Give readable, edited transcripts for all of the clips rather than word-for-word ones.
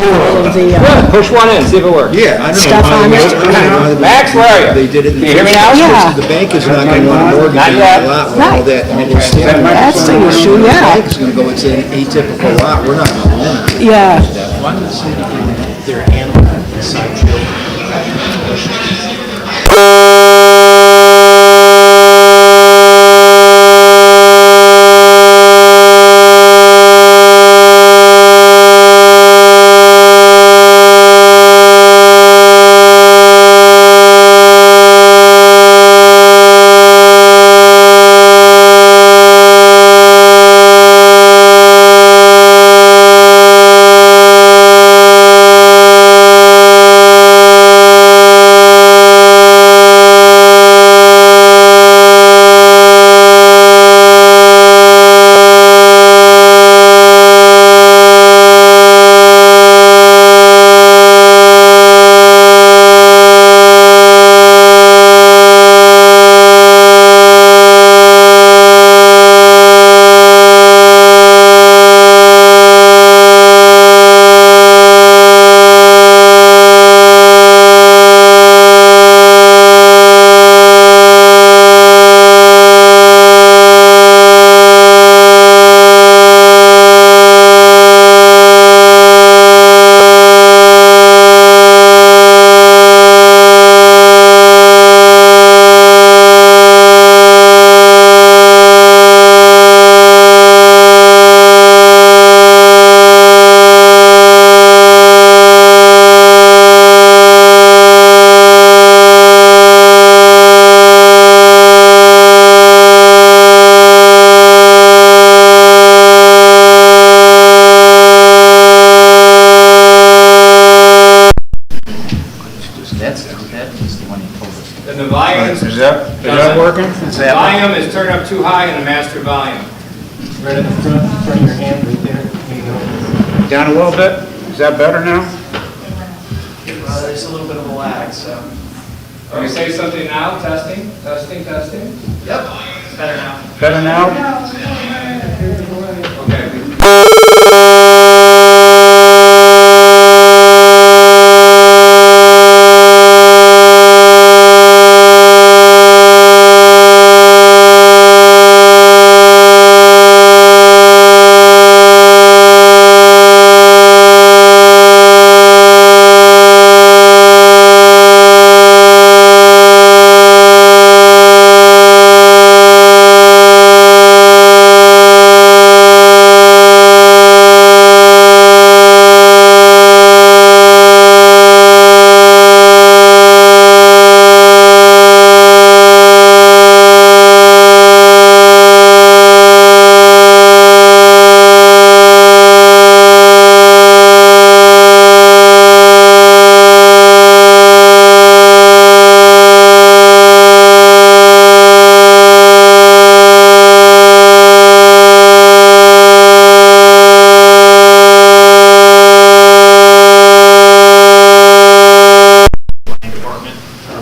all of the Good, push one in, see if it works. Yeah, I know. Stuff on it. Max, where are you? They did it. Can you hear me now? Yeah. The bank is not going to want to mortgage Not a yet. lot with all that. That's the issue, The yeah. bank is going to go, it's an atypical lot, we're not going to loan on it. Yeah. Why does the city give their animal inside children? That's the one you told us. And the volume, Is that working? Is the that volume is turned up too high in the master volume. Right at the front of your hand, right there. There you go. down a little bit? Is that better now? There's a little bit of a lag, so. Can we say something now? Testing, testing, testing? Yep, it's better now. Better now? Okay.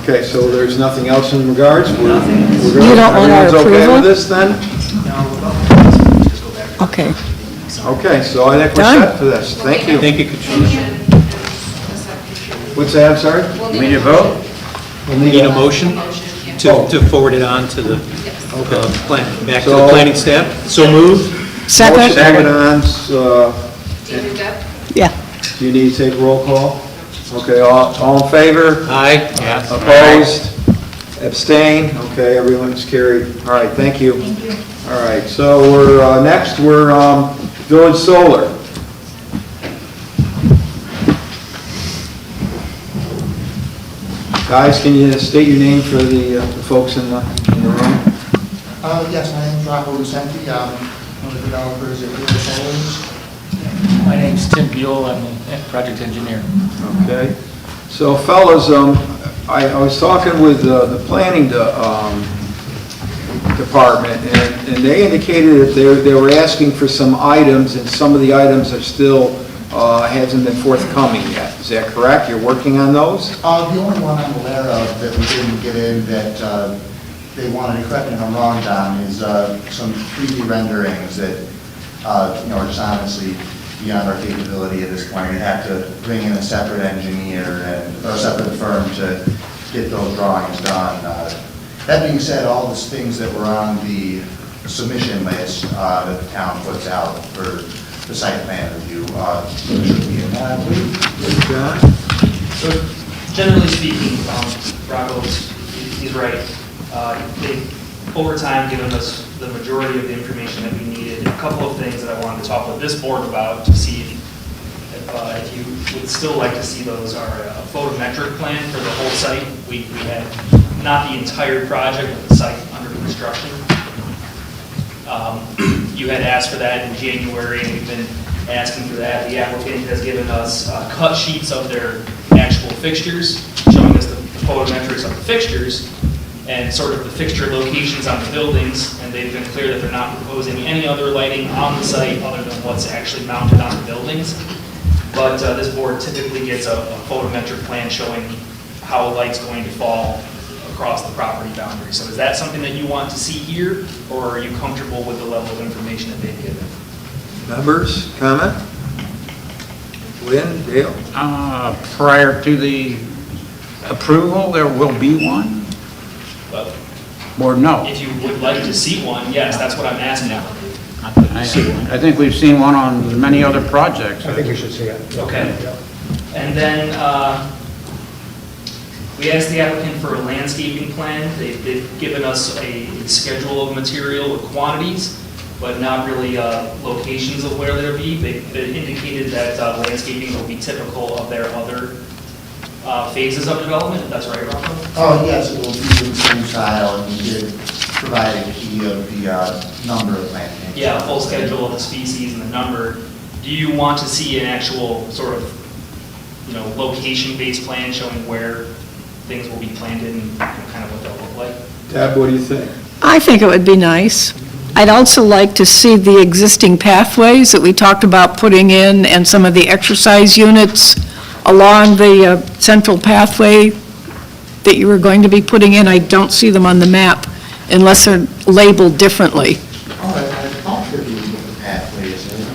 Okay, so there's nothing else in regards? Nothing. You don't want our Everyone's okay approval? with this then? Okay. Okay, so I think we're Done. set for this. Thank you. Thank you, Katrina. What's that, I'm sorry? We need a vote? We need a motion to forward it on to the plan, back to the So- planning staff. So moved. Second? Second on, Yeah. do you need to take roll call? Okay, all in favor? Aye. Opposed? Abstain? Okay, everyone's carried. All right, thank you. All right, so we're, next, we're Village Solar. Guys, can you state your name for the folks in the room? Yes, my name is Rocco Lucenti. I'm one of the developers at Village Solars. My name's Tim Buell, I'm the project engineer. Okay. So fellas, I was talking with the planning department, and they indicated that they were asking for some items, and some of the items are still, hasn't been forthcoming yet. Is that correct? You're working on those? The only one I'm aware of that we didn't get in that they wanted to correct me if I'm wrong, Don, is some 3D renderings that, are just honestly beyond our capability at this point. We'd have to bring in a separate engineer or a separate firm to get those drawings done. That being said, all the things that were on the submission list that the town puts out for the site plan review should be in that, I believe. John? So generally speaking, Rocco's, he's right. They've, over time, given us the majority of the information that we needed. A couple of things that I wanted to talk with this board about to see if you would still like to see those are a photometric plan for the whole site. We had not the entire project, but the site under construction. You had asked for that in January, and we've been asking for that. The applicant has given us cut sheets of their actual fixtures, showing us the photometrics of the fixtures and sort of the fixture locations on the buildings, and they've been clear that they're not proposing any other lighting on the site other than what's actually mounted on the buildings. But this board typically gets a photometric plan showing how a light's going to fall across the property boundary. So is that something that you want to see here, or are you comfortable with the level of information that they've given? Members, comment? Lynn, Dale? Prior to the approval, there will be one, But or no? if you would like to see one, yes, that's what I'm asking. I think we've seen one on many other projects. I think we should see it. Okay. And then we asked the applicant for a landscaping plan. They've given us a schedule of material or quantities, but not really locations of where they'll be. They indicated that landscaping will be typical of their other phases of development, if that's right, Rocco? Oh, yes, it will be the same style, and we did provide a key of the number of plantings. Yeah, a full schedule of the species and the number. Do you want to see an actual sort of, location-based plan showing where things will be planted and kind of what they'll look like? Deb, what do you think? I think it would be nice. I'd also like to see the existing pathways that we talked about putting in and some of the exercise units along the central pathway that you were going to be putting in. I don't see them on the map unless they're labeled differently. Oh, I thought there was the pathways there.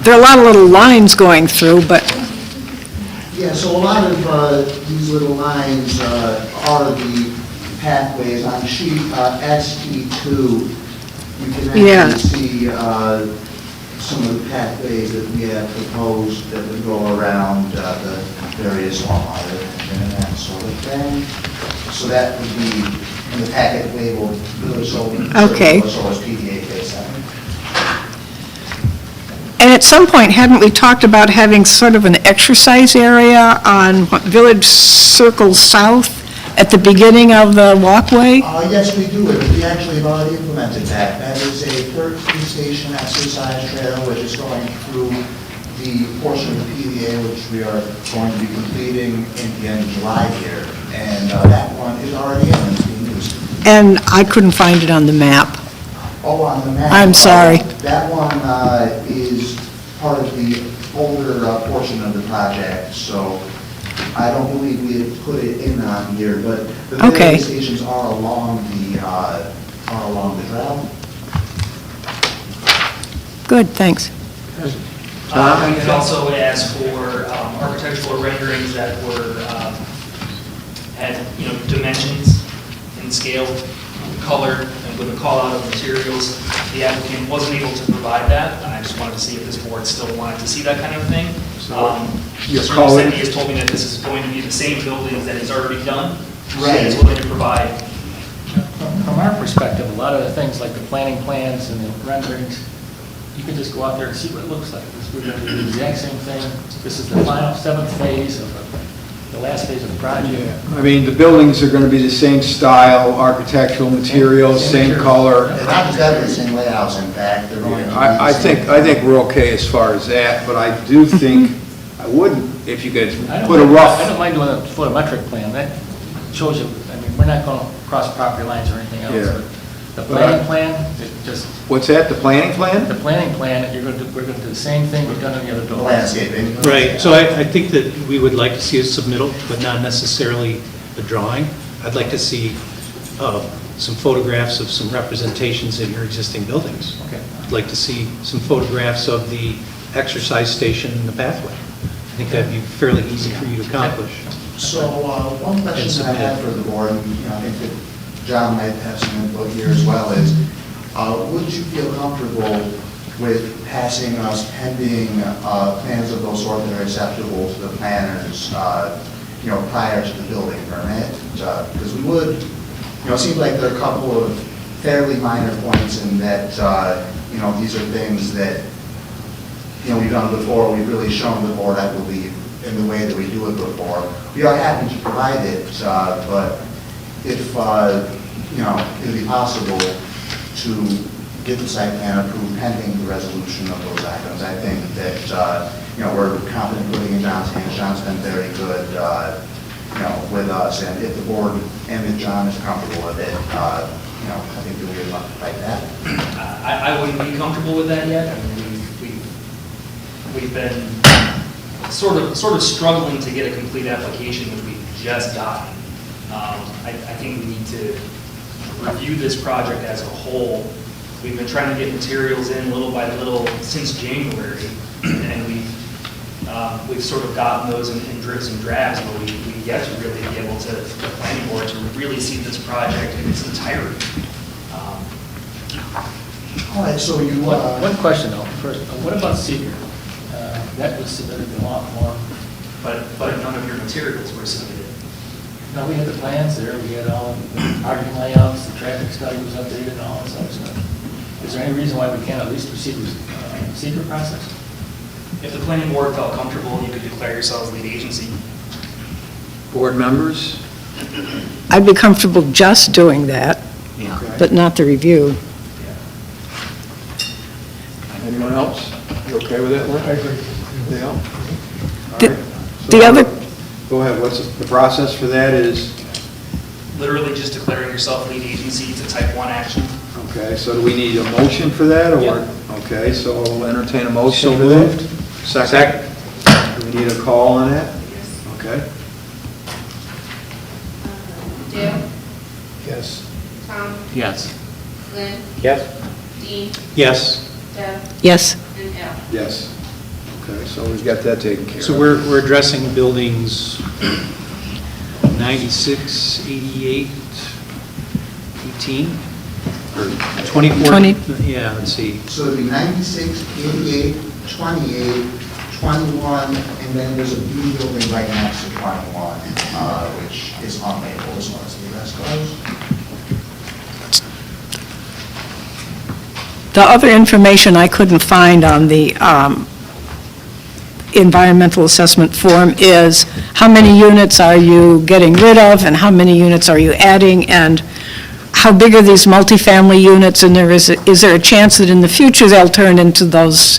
There are a lot of little lines going through, but Yeah, so a lot of these little lines are the pathways on sheet ST2. You can Yeah. actually see some of the pathways that we have proposed that would go around the various stormwater and that sort of thing. So that would be in the packet labeled Village Zoning. Okay. As well as PDA Phase 7. And at some point, hadn't we talked about having sort of an exercise area on Village Circle South at the beginning of the walkway? Yes, we do. We actually have already implemented that. That is a 13-station exercise trail which is going through the portion of the PDA which we are going to be completing in the end of July here. And that one is already in, it's being used. And I couldn't find it on the map. Oh, on the map. I'm sorry. That one is part of the older portion of the project, so I don't believe we had put it in on here, but the Okay. various stations are along the trail. Good, thanks. We had also asked for architectural renderings that were, had, dimensions and scale, color, and with a call out of materials. The applicant wasn't able to provide that, and I just wanted to see if this board still wanted to see that kind of thing. Your Mr. color- Vicente has told me that this is going to be the same buildings that he's already done. Right. So he's willing to provide. From our perspective, a lot of the things like the planning plans and the renderings, you can just go out there and see what it looks like. We're going to do the exact same thing. This is the final 7th phase of the last phase of the project. I mean, the buildings are going to be the same style, architectural materials, same color. And not just that, the same layouts, in fact, they're going to be. I think we're okay as far as that, but I do think, I wouldn't, if you could put a I don't rough, mind doing a photometric plan. That shows you, I mean, we're not going to cross property lines or anything else. Yeah. The planning plan, it just, what's that, the planning plan? the planning plan, we're going to do the same thing we've done in the other buildings. Landscaping. Right, so I think that we would like to see a submittal, but not necessarily a drawing. I'd like to see some photographs of some representations in your existing buildings. Okay. I'd like to see some photographs of the exercise station and the pathway. I think that'd be fairly easy for you to accomplish. So, one question that I had for the board, and I think that John might have some input here as well, is would you feel comfortable with passing us pending plans of those sort that are acceptable to the planners, prior to the building permit? Because we would, it seems like there are a couple of fairly minor points in that, these are things that, we've done before, we've really shown the board, I believe, in the way that we do it before. We are happy to provide it, but if, it would be possible to get the site plan approved pending the resolution of those items, I think that, we're confident putting in John's hands. John's been very good, with us, and if the board and if John is comfortable with it, I think that we'd love to fight that. I wouldn't be comfortable with that yet. I mean, we've been sort of struggling to get a complete application that we've just gotten. I think we need to review this project as a whole. We've been trying to get materials in little by little since January, and we've sort of gotten those in dribs and drabs, but we've yet to really be able to, the planning board, to really see this project in its entirety. All right, so you, One question though, first, what about seeker? That was submitted a lot more. But none of your materials were submitted. No, we had the plans there, we had all the parking layouts, the traffic study was updated and all that stuff. Is there any reason why we can't at least proceed with seeker process? If the planning board felt comfortable, you could declare yourselves lead agency. Board members? I'd be comfortable just doing that, Okay. but not the review. Anyone else? You okay with that, Lynn? I agree. Yeah? All The- right. the So, other- Go ahead, what's the process for that is, Literally just declaring yourself lead agency. It's a type 1 action. okay, so do we need a motion for that, or? Yep. Okay, so I'll entertain a motion So for that. moved. Second. Do we need a call on that? Okay. Dale, Yes. Tom, Yes. Lynn, Yes. Dean, Yes. Deb, Yes, and Al. Yes. Okay, so we've got that taken care of. So we're addressing buildings 96, 88, 18, or 24? 20. Yeah, let's see. so it'd be 96, 88, 28, 21, and then there's a B building right next to 21, which is on Maple as far as the rest goes. the other information I couldn't find on the environmental assessment form is how many units are you getting rid of, and how many units are you adding, and how big are these multifamily units, and is there a chance that in the future they'll turn into those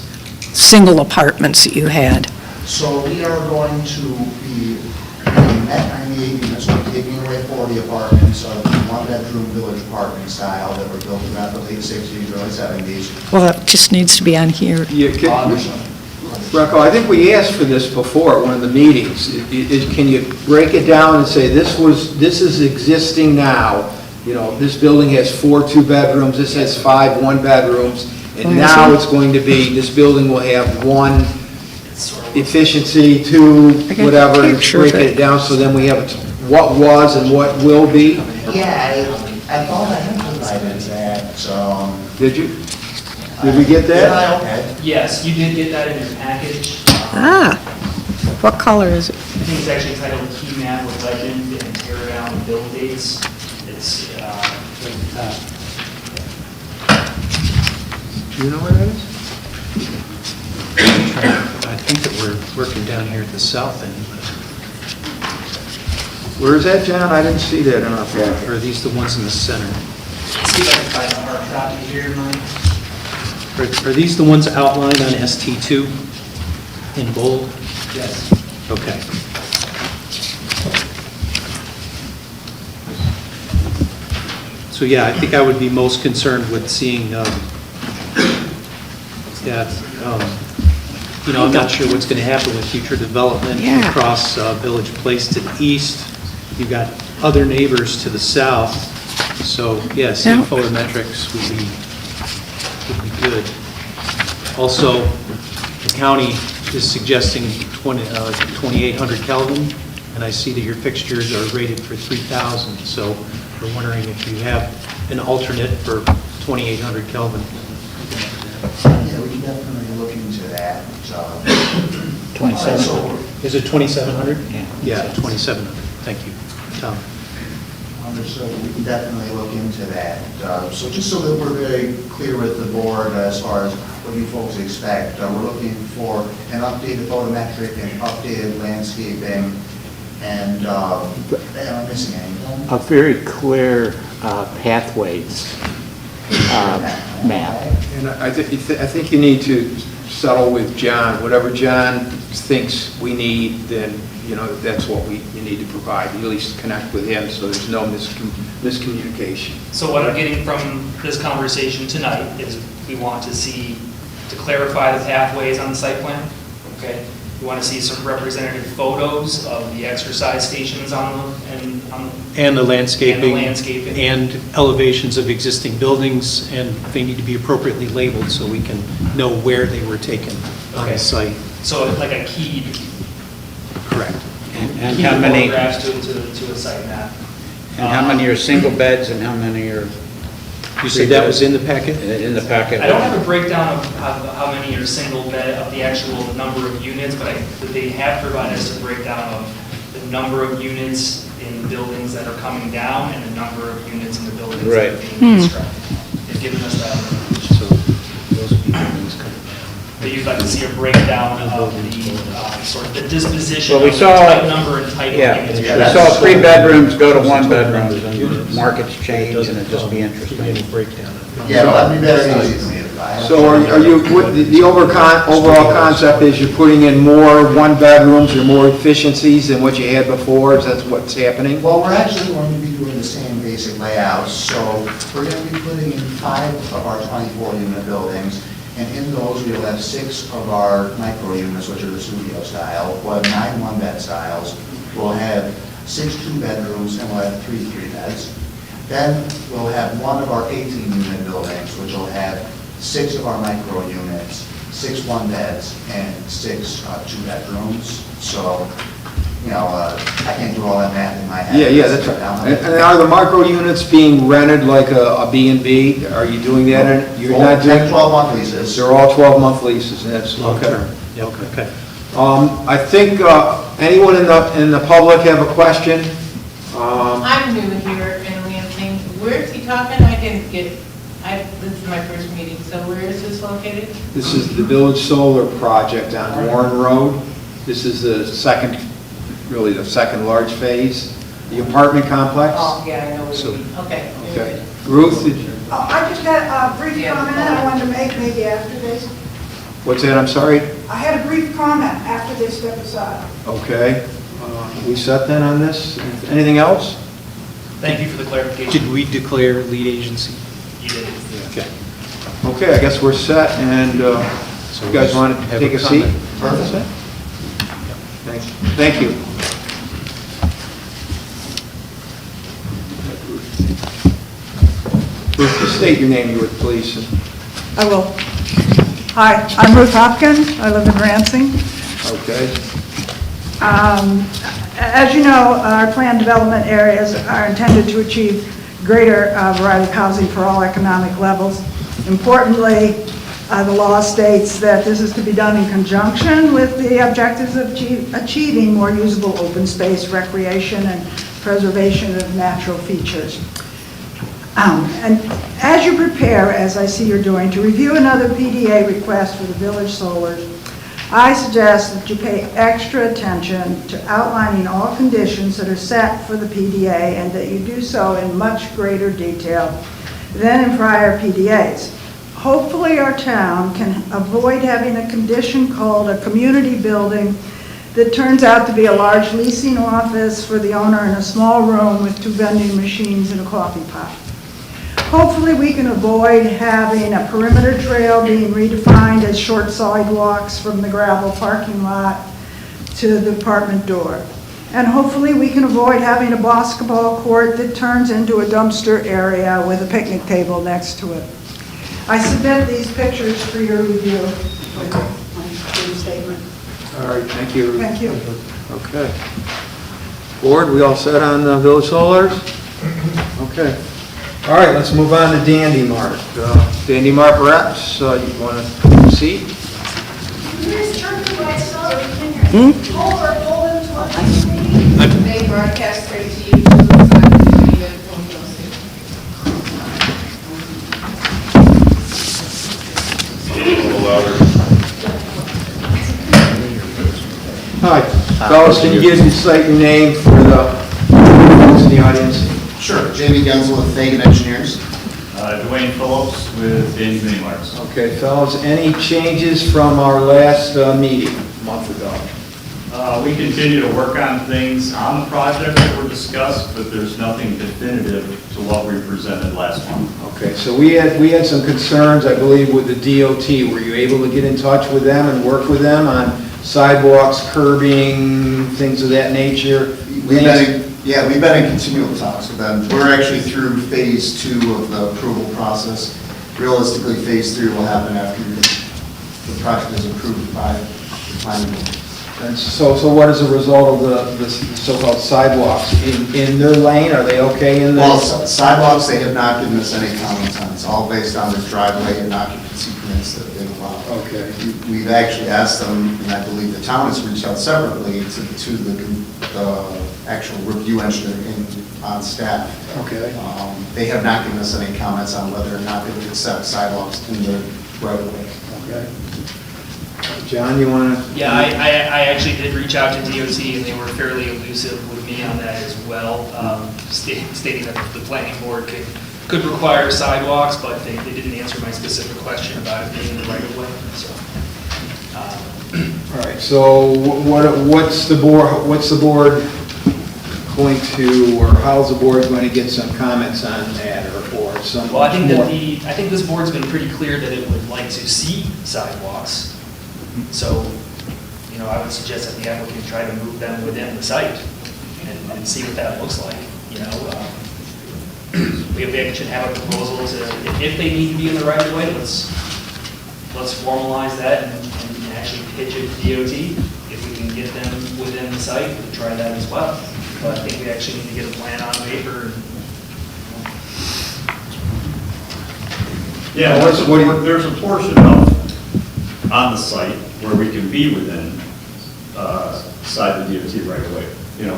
single apartments that you had? So we are going to be bringing that 98 units, we're taking away 40 apartments of the one-bedroom village apartment style that were built throughout the late 60s, early 70s. Well, that just needs to be on here. Yeah, Rocco, I think we asked for this before at one of the meetings. Can you break it down and say, this is existing now, this building has 4 two-bedrooms, this has 5 one-bedrooms, and now it's going to be, this building will have 1 efficiency, 2, I got a whatever, and picture break of it it. down so then we have what was and what will be? Yeah, I thought I had provided that, Did you? Did we get that? Yeah, okay. Yes, you did get that in your package. Ah, what color is it? I think it's actually titled Key Map with Legend and Tear Down and Build Dates. It's, Do you know where that is? I think that we're working down here at the south end. Where is that, John? I didn't see that in our packet. Or are these the ones in the center? see if I can find a hard copy here, Mike. Are these the ones outlined on ST2 in bold? Yes. Okay. So yeah, I think I would be most concerned with seeing, I'm not sure what's going to happen with future development Yeah. across Village Place to the east. You've got other neighbors to the south, so yeah, seeing Yeah. photometrics would be good. Also, the county is suggesting 2,800 Kelvin, and I see that your fixtures are rated for 3,000, so we're wondering if you have an alternate for 2,800 Kelvin. Yeah, we can definitely look into that. 27. Is it 2,700? Yeah. Yeah, 2,700. Thank you. Tom? Understood, we can definitely look into that. So just so that we're very clear with the board as far as what you folks expect, we're looking for an updated photometric and updated landscaping, and am I missing anything? A very clear pathways map. And I think you need to settle with John. Whatever John thinks we need, then, you know, that's what you need to provide. You at least connect with him so there's no miscommunication. So what I'm getting from this conversation tonight is we want to see, to clarify the pathways on the site plan, okay? We want to see some representative photos of the exercise stations And the landscaping. And the landscaping. And elevations of existing buildings, and they need to be appropriately labeled so we can know where they were taken on Okay. the site. So like a keyed, Correct. And keyed how many, photographs to a site map. and how many are single beds and how many are You said that was in the packet? in the packet? I don't have a breakdown of how many are single bed, of the actual number of units, but they have provided us a breakdown of the number of units in buildings that are coming down and the number of units in the buildings that are Right. being constructed. They've given us that information. So those would be buildings coming down. But you'd like to see a breakdown of the, sort of the disposition Well, we of the saw- type number and type of Yeah, units. we saw 3 bedrooms go to 1 bedroom, and markets change, and it'd just be Any interesting. breakdown. Yeah, well, that'd be very easy for me to buy. So are you, the overall concept is you're putting in more one-bedrooms or more efficiencies than what you had before? Is that what's happening? Well, we're actually going to be doing the same basic layout, so we're going to be putting in 5 of our 24-unit buildings, and in those, we'll have 6 of our micro units, which are the studio style. We'll have 9 one-bed styles. We'll have 6 2-bedrooms, and we'll have 3 3-beds. Then we'll have 1 of our 18-unit buildings, which will have 6 of our micro units, 6 1-beds, and 6 2-bedrooms. So, you know, I can't do all that math in my head. Yeah, that's right. And are the micro units being rented like a B&B? Are you doing that? You're not doing? 10, 12-month leases. They're all 12-month leases, and that's, okay. Yeah, okay. I think, anyone in the public have a question? I'm new here in Lansing. Where is he talking? I didn't get, this is my first meeting, so where is this located? This is the Village Solar Project on Warren Road. This is the second, really the second large phase, the apartment complex. Oh, yeah, I know where So- you mean. Okay. Okay. Ruth, did you- I just had a brief comment I wanted to make maybe after this. what's that, I'm sorry? I had a brief comment after they step aside. Okay. We set then on this? Anything else? Thank you for the clarification. Did we declare lead agency? You did. Okay. Okay, I guess we're set, and you guys want to Have take a comment? seat? Perfect. Thank you. Ruth, just state your name, you would, please. I will. Hi, I'm Ruth Hopkins. I live in Lansing. Okay. As you know, our planned development areas are intended to achieve greater variety of housing for all economic levels. Importantly, the law states that this is to be done in conjunction with the objectives of achieving more usable open space, recreation, and preservation of natural features. And as you prepare, as I see you're doing, to review another PDA request for the Village Solars, I suggest that you pay extra attention to outlining all conditions that are set for the PDA and that you do so in much greater detail than in prior PDAs. Hopefully our town can avoid having a condition called a community building that turns out to be a large leasing office for the owner in a small room with 2 vending machines and a coffee pot. Hopefully we can avoid having a perimeter trail being redefined as short sidewalks from the gravel parking lot to the apartment door. And hopefully we can avoid having a basketball court that turns into a dumpster area with a picnic table next to it. I submit these pictures for your review. My statement. All right, thank you. Thank you. Okay. Board, we all set on Village Solars? Okay. All right, let's move on to Dandy Mart. Dandy Mart reps, you want to proceed? They broadcast straight to you. Hi, fellas, can you cite your name for the folks in the audience? Sure, Jamie Gensel with Fagan Engineers. Dwayne Phillips with Dandy Mart. Okay, fellas, any changes from our last meeting a month ago? We continue to work on things on the project that were discussed, but there's nothing definitive to what we presented last month. Okay, so we had some concerns, I believe, with the DOT. Were you able to get in touch with them and work with them on sidewalks, curbing, things of that nature? We've been in continual talks with them. We're actually through phase 2 of the approval process. Realistically, phase 3 will happen after the project is approved by the planning board. And so what is the result of the so-called sidewalks? In their lane, are they okay in Well, there? sidewalks, they have not given us any comments on. It's all based on the driveway and occupancy permits that they've allowed. Okay. We've actually asked them, and I believe the town has reached out separately to the actual review engineer on staff. Okay. They have not given us any comments on whether or not they would accept sidewalks in the right of way. Okay. John, you want to? Yeah, I actually did reach out to DOT, and they were fairly elusive with me on that as well, stating that the planning board could require sidewalks, but they didn't answer my specific question about it being in the right of way, so. All right, so what's the board going to, or how's the board going to get some comments on that, or some Well, I think more? I think this board's been pretty clear that it would like to see sidewalks. So, I would suggest that the applicant try to move them within the site and see what that looks like, We should have a proposal to, if they need to be in the right of way, let's formalize that and actually pitch it to DOT. If we can get them within the site, we'll try that as well. But I think we actually need to get a plan on paper. Yeah, there's a portion on the site where we can be within side the DOT right away,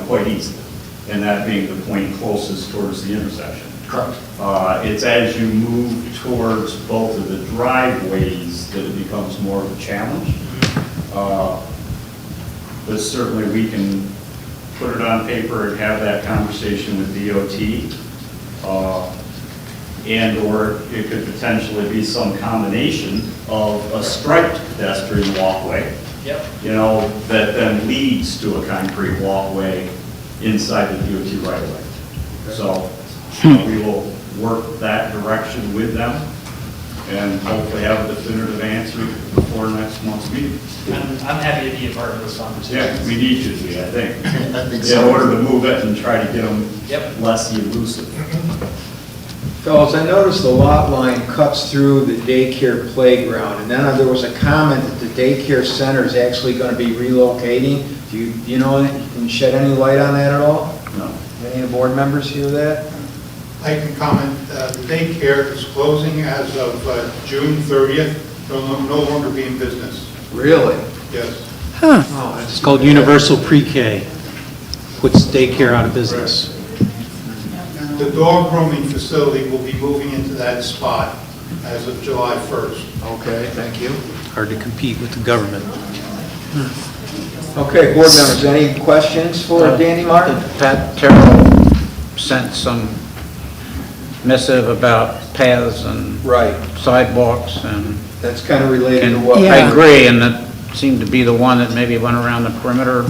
quite easily. And that being the point closest towards the intersection. Correct. It's as you move towards both of the driveways that it becomes more of a challenge. But certainly we can put it on paper and have that conversation with DOT. And/or it could potentially be some combination of a striped pedestrian walkway, Yep. that then leads to a concrete walkway inside the DOT right away. So we will work that direction with them and hopefully have a definitive answer before next month's meeting. I'm happy to be a part of this conversation. Yeah, we need you to be, I think. I think In so. order to move it and try to get them Yep. less elusive. Fellas, I noticed the lot line cuts through the daycare playground, and then there was a comment that the daycare center is actually going to be relocating. Do you know, can you shed any light on that at all? No. Any of the board members hear that? I can comment, the daycare is closing as of June 30th, they'll no longer be in business, Really? yes. Oh, that's It's called Universal Pre-K, puts daycare out of business. The dog grooming facility will be moving into that spot as of July 1st. Okay, thank you. Hard to compete with the government. Okay, board members, any questions for Dandy Martin? Pat Terrell sent some missive about paths and Right, sidewalks, and that's kind of related to what... I agree, and that seemed to be the one that maybe went around the perimeter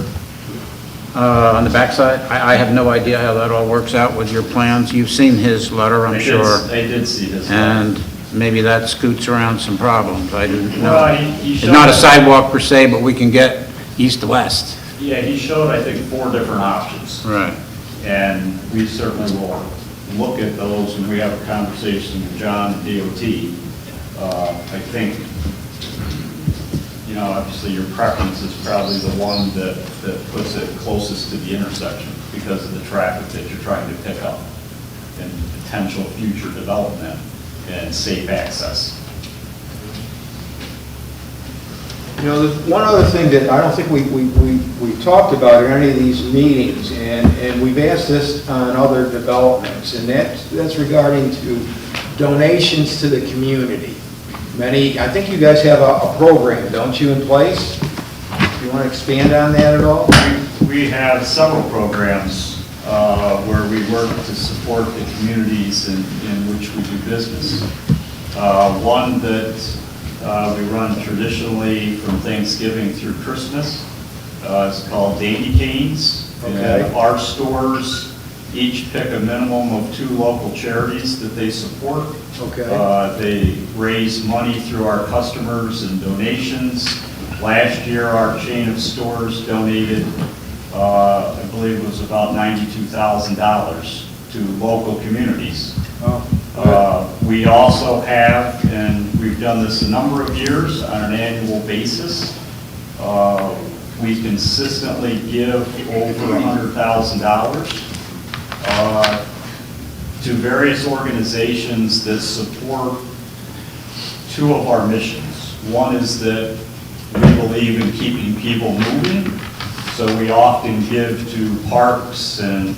on the backside. I have no idea how that all works out with your plans. You've seen his letter, I'm sure. I did see this. And maybe that scoots around some problems. I didn't know. Well, he It's showed not a that- sidewalk per se, but we can get east to west. Yeah, he showed, I think, 4 different options. Right. And we certainly will look at those when we have a conversation with John and DOT I think, you know, obviously your preference is probably the one that puts it closest to the intersection because of the traffic that you're trying to pick up and potential future development and safe access. You know, there's one other thing that I don't think we talked about in any of these meetings, and we've asked this on other developments, and that's regarding to donations to the community. I think you guys have a program, don't you, in place? Do you want to expand on that at all? We have several programs where we work to support the communities in which we do business. One that we run traditionally from Thanksgiving through Christmas is called Dandy Canes. Okay. And our stores each pick a minimum of 2 local charities that they support. Okay. They raise money through our customers and donations. Last year, our chain of stores donated, I believe it was about $92,000 to local communities. We also have, and we've done this a number of years on an annual basis, we consistently give over $100,000 to various organizations that support 2 of our missions. One is that we believe in keeping people moving, so we often give to parks and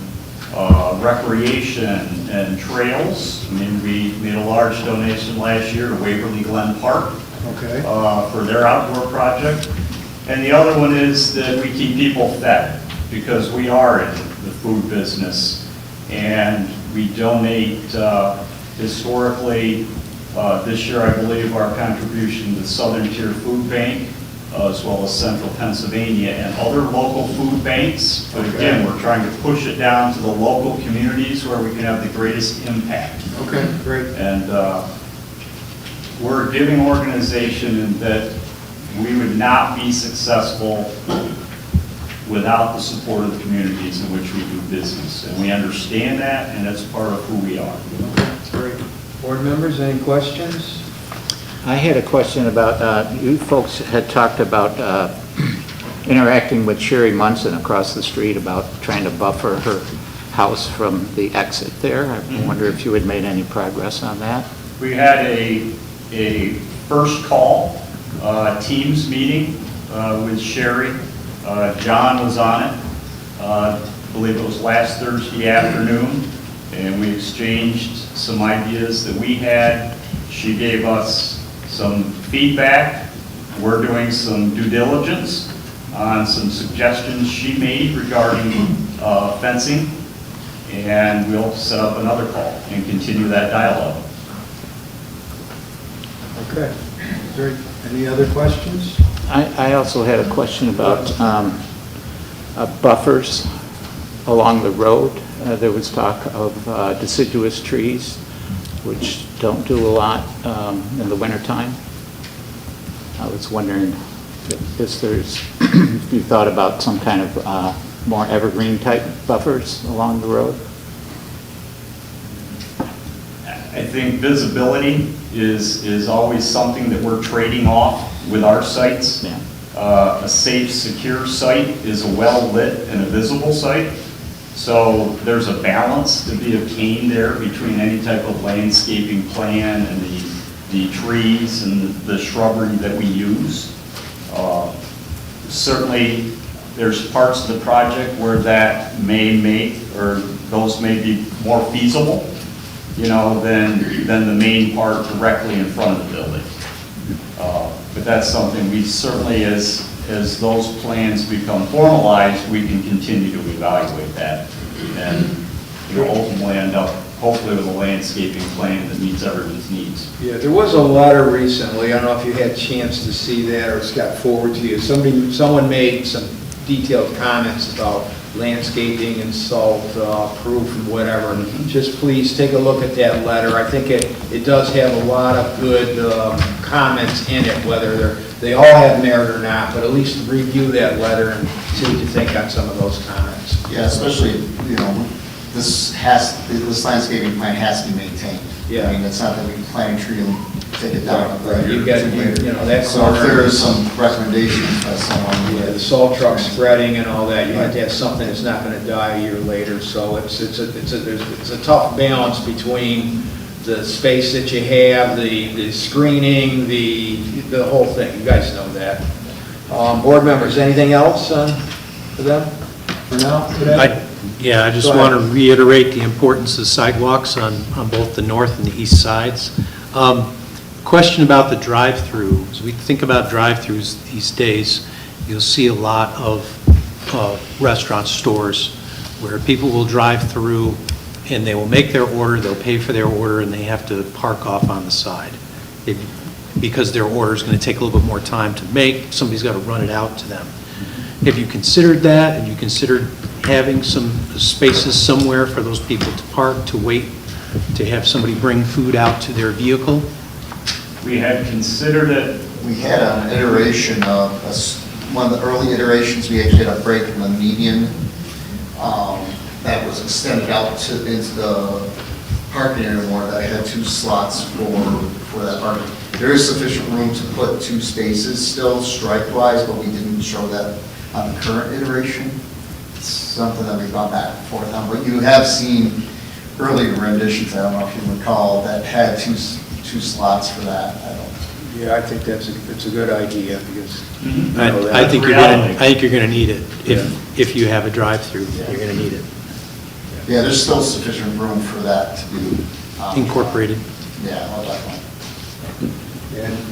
recreation and trails. I mean, we made a large donation last year to Waverly Glen Park Okay. for their outdoor project. And the other one is that we keep people fed because we are in the food business. And we donate historically, this year I believe our contribution to the Southern Tier Food Bank, as well as Central Pennsylvania and other local food banks. But again, we're trying to push it down to the local communities where we can have the greatest impact. Okay, great. And we're a giving organization that we would not be successful without the support of the communities in which we do business. And we understand that, and that's part of who we are. Great. Board members, any questions? I had a question about, you folks had talked about interacting with Sherry Munson across the street about trying to buffer her house from the exit there. I wonder if you had made any progress on that? We had a first call, Teams meeting with Sherry. John was on it. I believe it was last Thursday afternoon, and we exchanged some ideas that we had. She gave us some feedback. We're doing some due diligence on some suggestions she made regarding fencing, and we'll set up another call and continue that dialogue. Okay. Great. Any other questions? I also had a question about buffers along the road. There was talk of deciduous trees, which don't do a lot in the wintertime. I was wondering if you thought about some kind of more evergreen type buffers along the road? I think visibility is always something that we're trading off with our sites. Yeah. A safe, secure site is a well-lit and a visible site. So there's a balance to be obtained there between any type of landscaping plan and the trees and the shrubbery that we use. Certainly, there's parts of the project where that may make, or those may be more feasible, you know, than the main part directly in front of the building. But that's something we certainly, as those plans become formalized, we can continue to evaluate that. And ultimately end up, hopefully, with a landscaping plan that meets everyone's needs. Yeah, there was a letter recently, I don't know if you had a chance to see that or it's got forwarded to you. Someone made some detailed comments about landscaping and salt proof and whatever. Just please take a look at that letter. I think it does have a lot of good comments in it, whether they all have merit or not, but at least review that letter and see what you think on some of those comments. Yeah, especially, you know, this landscaping plan has to be maintained. Yeah. I mean, it's not that we can plant a tree and take it down. Right, you got, you know, that So if there corner, is some recommendations by someone. yeah, the salt truck spreading and all that, you have to have something that's not gonna die a year later, so it's a tough balance between the space that you have, the screening, the whole thing, you guys know that. Board members, anything else for them, for now, today? Yeah, I just Go want ahead. to reiterate the importance of sidewalks on both the north and the east sides. Question about the drive-through. As we think about drive-throughs these days, you'll see a lot of restaurant stores where people will drive through and they will make their order, they'll pay for their order, and they have to park off on the side. Because their order is going to take a little bit more time to make, somebody's got to run it out to them. Have you considered that? Have you considered having some spaces somewhere for those people to park, to wait, to have somebody bring food out to their vehicle? We had considered it. We had an iteration of, one of the early iterations, we actually had a break in the median that was extended out into the parking area more, that had 2 slots for that parking. There is sufficient room to put 2 spaces still stripe-wise, but we didn't show that on the current iteration. It's something that we've gone back and forth on, but you have seen earlier renditions, I don't know if you recall, that had two slots for that. Yeah, I think it's a good idea, because, I think you're going to need it. If you have a drive-through, you're going to need it. Yeah, there's still sufficient room for that to be Incorporated. Yeah, well, definitely.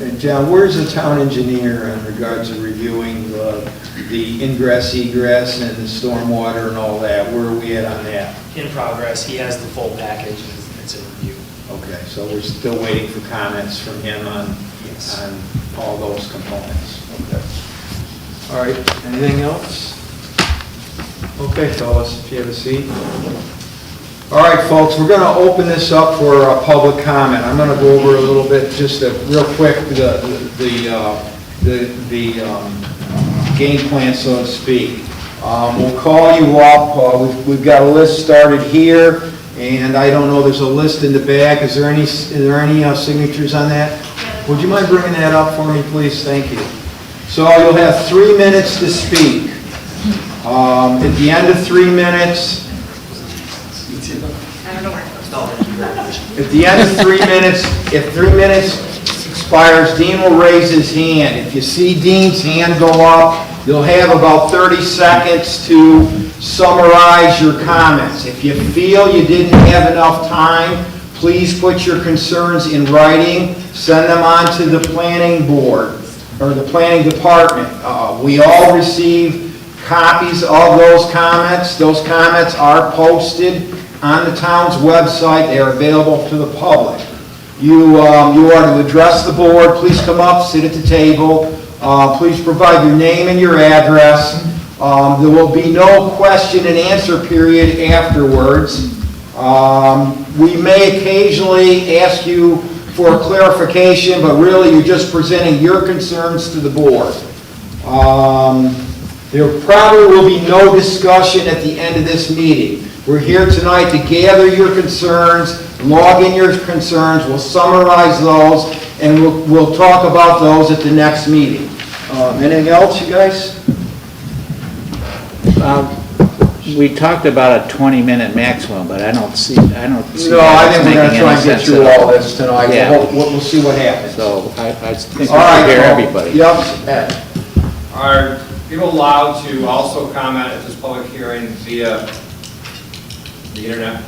and John, where's the town engineer in regards to reviewing the ingress, egress, and the stormwater and all that? Where are we at on that? In progress, he has the full package, and it's in review. Okay, so we're still waiting for comments from him on all those components. Okay. All right, anything else? Okay, fellas, if you have a seat. All right, folks, we're going to open this up for public comment. I'm going to go over a little bit, just real quick, the game plan, so to speak. We'll call you up. We've got a list started here, and I don't know, there's a list in the back. Is there any signatures on that? Would you mind bringing that up for me, please? Thank you. So you'll have 3 minutes to speak. At the end of 3 minutes, at the end of 3 minutes, if 3 minutes expires, Dean will raise his hand. If you see Dean's hand go up, you'll have about 30 seconds to summarize your comments. If you feel you didn't have enough time, please put your concerns in writing, send them on to the planning board or the planning department. We all receive copies of those comments. Those comments are posted on the town's website. They are available to the public. You are to address the board. Please come up, sit at the table. Please provide your name and your address. There will be no question and answer period afterwards. We may occasionally ask you for clarification, but really you're just presenting your concerns to the board. There probably will be no discussion at the end of this meeting. We're here tonight to gather your concerns, log in your concerns, we'll summarize those, and we'll talk about those at the next meeting. Anything else, you guys? We talked about a 20-minute maximum, but I don't see No, that I as think we're going to making try any and get sense through at all this tonight. Yeah. We'll see what happens. So I think we All right, should hear Paul. everybody. Yep, Ed. Are people allowed to also comment at this public hearing via the internet?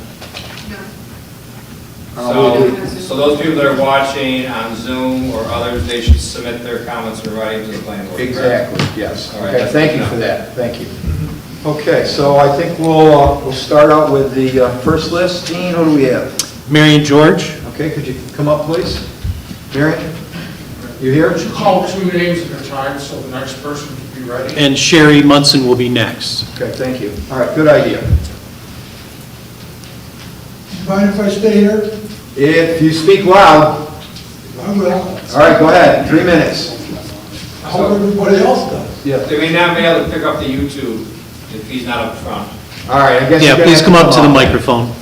So those people that are watching on Zoom or others, they should submit their comments in writing to the planning board. correct? Exactly, yes. All right, Okay, that's thank good you to for know. that, thank you. Okay, so I think we'll start out with the first list. Dean, who do we have? Marion George? Okay, could you come up, please? Marion, you here? Would you call 2 names at a time so the next person can be ready? And Sherry Munson will be next. Okay, thank you. All right, good idea. Mind if I stay here? If you speak loud, I will. all right, go ahead, 3 minutes. I hope everybody else does. Yeah. They may not be able to pick up the YouTube if he's not up front. All right, I guess. Yeah, you're gonna please have come up to the up. microphone.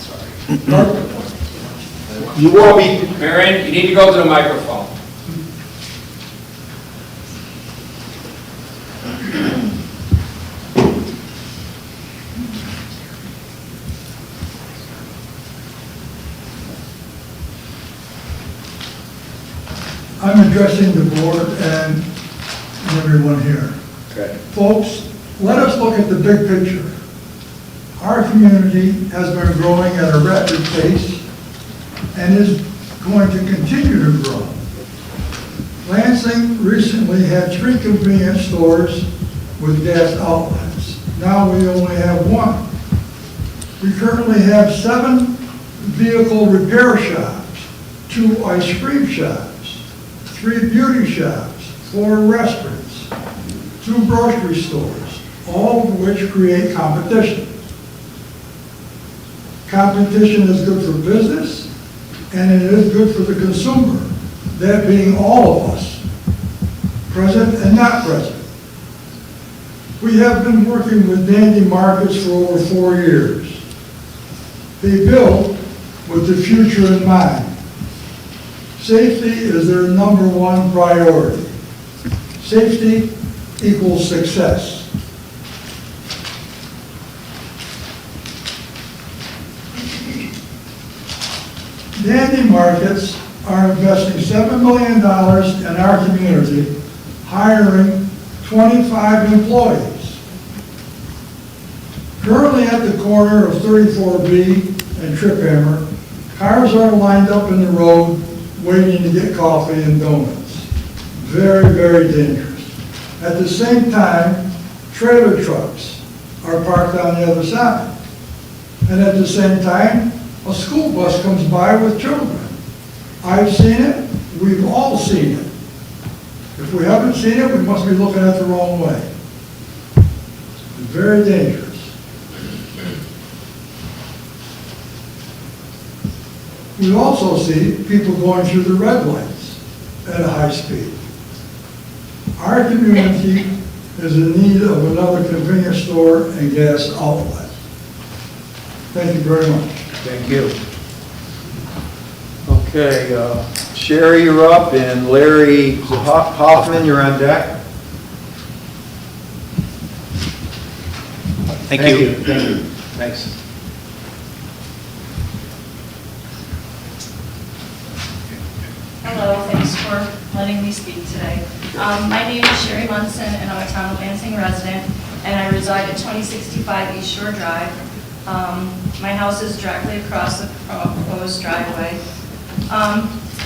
You will be, Marion, you need to go to the microphone. I'm addressing the board and everyone here. Okay. Folks, let us look at the big picture. Our community has been growing at a rapid pace and is going to continue to grow. Lansing recently had 3 convenience stores with gas outlets. Now we only have 1. We currently have 7 vehicle repair shops, 2 ice cream shops, 3 beauty shops, 4 restaurants, 2 grocery stores, all of which create competition. Competition is good for business, and it is good for the consumer, that being all of us, present and not present. We have been working with Dandy Mart for over 4 years. They build with the future in mind. Safety is their #1 priority. Safety equals success. Dandy Markets are investing $7 million in our community, hiring 25 employees. Currently at the corner of 34B and Trip Hammer, cars are lined up in the road waiting to get coffee and donuts. Very, very dangerous. At the same time, trailer trucks are parked on the other side. And at the same time, a school bus comes by with children. I've seen it, we've all seen it. If we haven't seen it, we must be looking at the wrong way. It's very dangerous. We also see people going through the red lights at a high speed. Our community is in need of another convenience store and gas outlet. Thank you very much. Thank you. Okay, Sherry, you're up, and Larry Hoffman, you're on deck. Thank you. Thank you. Thanks. Hello, thanks for letting me speak today. My name is Sherry Munson, and I'm a town of Lansing resident, and I reside at 2065 East Shore Drive. My house is directly across the proposed driveway.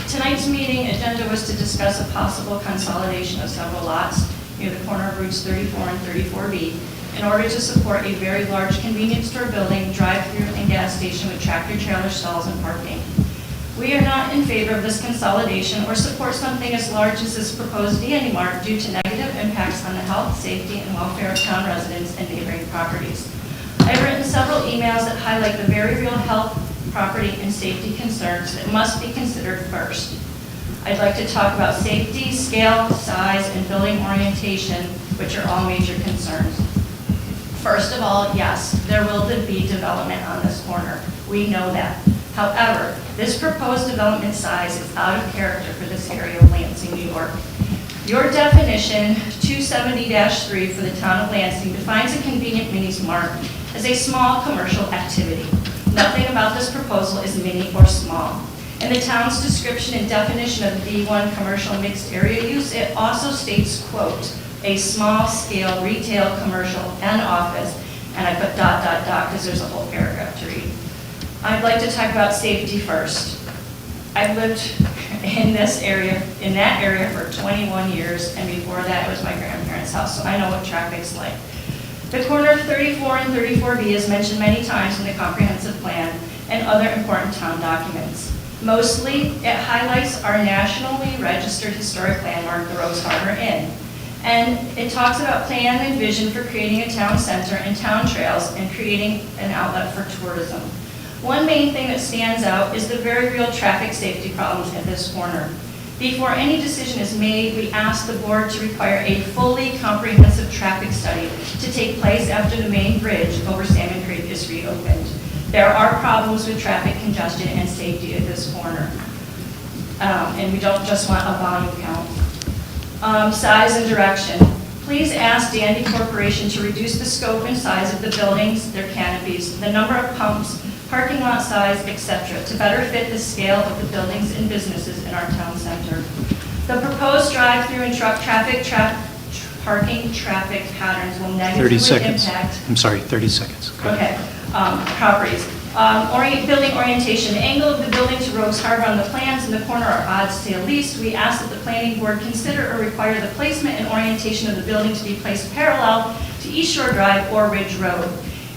Tonight's meeting agenda was to discuss a possible consolidation of several lots near the corner of routes 34 and 34B in order to support a very large convenience store building, drive-through, and gas station with tractor-trailer stalls and parking. We are not in favor of this consolidation or support something as large as this proposed Dandy Mart due to negative impacts on the health, safety, and welfare of town residents and neighboring properties. I've written several emails that highlight the very real health, property, and safety concerns that must be considered first. I'd like to talk about safety, scale, size, and building orientation, which are all major concerns. First of all, yes, there will be development on this corner. We know that. However, this proposed development size is out of character for this area of Lansing, New York. Your definition, 270-3 for the town of Lansing, defines a convenient mini mart as a small commercial activity. Nothing about this proposal is mini or small. In the town's description and definition of the B1 commercial mixed area use, it also states, quote, a small scale retail, commercial, and office, and I put ... because there's a whole paragraph to read. I'd like to talk about safety first. I've lived in that area for 21 years, and before that it was my grandparents' house, so I know what traffic's like. The corner of 34 and 34B is mentioned many times in the comprehensive plan and other important town documents. Mostly, it highlights our nationally registered historic landmark, the Rose Harbor Inn. And it talks about plan and vision for creating a town center and town trails and creating an outlet for tourism. One main thing that stands out is the very real traffic safety problems at this corner. Before any decision is made, we ask the board to require a fully comprehensive traffic study to take place after the main bridge over Salmon Creek is reopened. There are problems with traffic congestion and safety at this corner. And we don't just want a volume count. Size and direction. Please ask Dandy Corporation to reduce the scope and size of the buildings, their canopies, the number of pumps, parking lot size, etc., to better fit the scale of the buildings and businesses in our town center. The proposed drive-through and parking traffic patterns will 30 negatively seconds. impact. I'm sorry, 30 seconds. Go ahead. Okay, properties. Building orientation, the angle of the building to Rogues Harbor on the plans in the corner are odd to say the least. We ask that the planning board consider or require the placement and orientation of the building to be placed parallel to East Shore Drive or Ridge Road.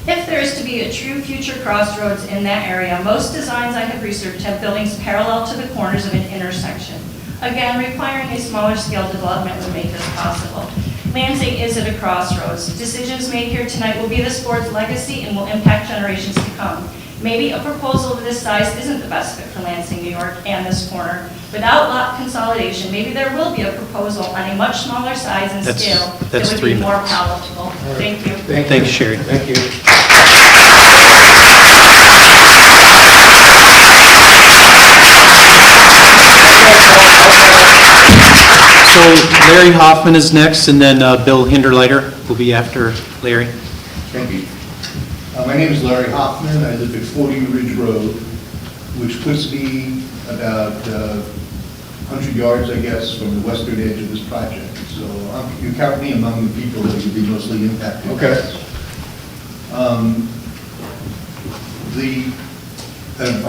If there is to be a true future crossroads in that area, most designs I have researched have buildings parallel to the corners of an intersection. Again, requiring a smaller scale development would make this possible. Lansing is at a crossroads. Decisions made here tonight will be the sport's legacy and will impact generations to come. Maybe a proposal of this size isn't the best fit for Lansing, New York, and this corner. Without lot consolidation, maybe there will be a proposal on a much smaller size and scale that would be more palatable. Thank you. Thanks, Sherry. Thank you. So Larry Hoffman is next, and then Bill Hinderleiter will be after Larry. Thank you. My name is Larry Hoffman. I live at 40 Ridge Road, which puts me about 100 yards, I guess, from the western edge of this project. So you count me among the people that would be mostly impacted. Okay. I'm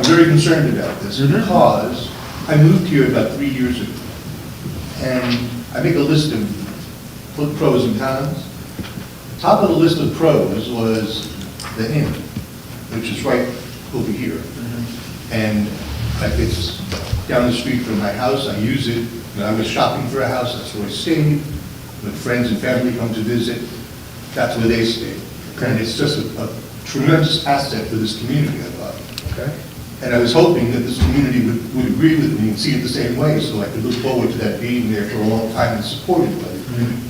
very concerned about this because I moved here about 3 years ago. And I make a list of pros and cons. Top of the list of pros was the inn, which is right over here. And it's down the street from my house. I use it when I was shopping for a house. That's where I stayed. When friends and family come to visit, that's where they stay. And it's just a tremendous asset for this community, I thought. Okay. And I was hoping that this community would agree with me and see it the same way, so I could look forward to that being there for a long time and supported by the community.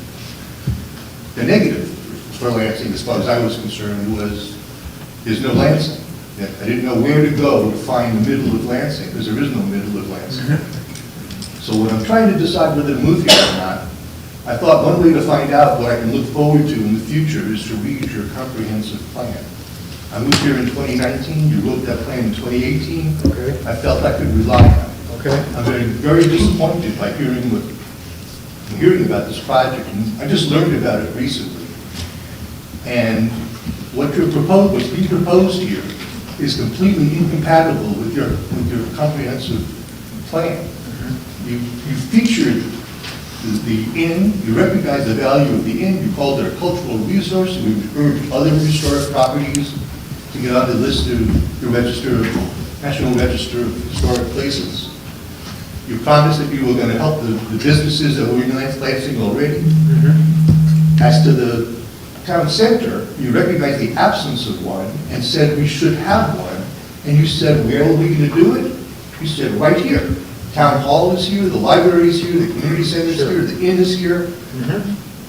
The negative for Lansing, as far as I was concerned, was there's no Lansing. I didn't know where to go to find the middle of Lansing, because there is no middle of Lansing. So when I'm trying to decide whether to move here or not, I thought one way to find out what I can look forward to in the future is to read your comprehensive plan. I moved here in 2019, you wrote that plan in 2018. Okay. I felt I could rely on it. Okay. I'm very disappointed by hearing about this project, and I just learned about it recently. And what's being proposed here is completely incompatible with your comprehensive plan. You featured the inn, you recognize the value of the inn, you called it a cultural resource, and we urged other historic properties to get on the list of the National Register of Historic Places. You promised that you were going to help the businesses that were in Lansing already. As to the town center, you recognized the absence of one and said we should have one. And you said, where are we going to do it? You said, right here. Town hall is here, the library is here, the community center is here, the inn is here.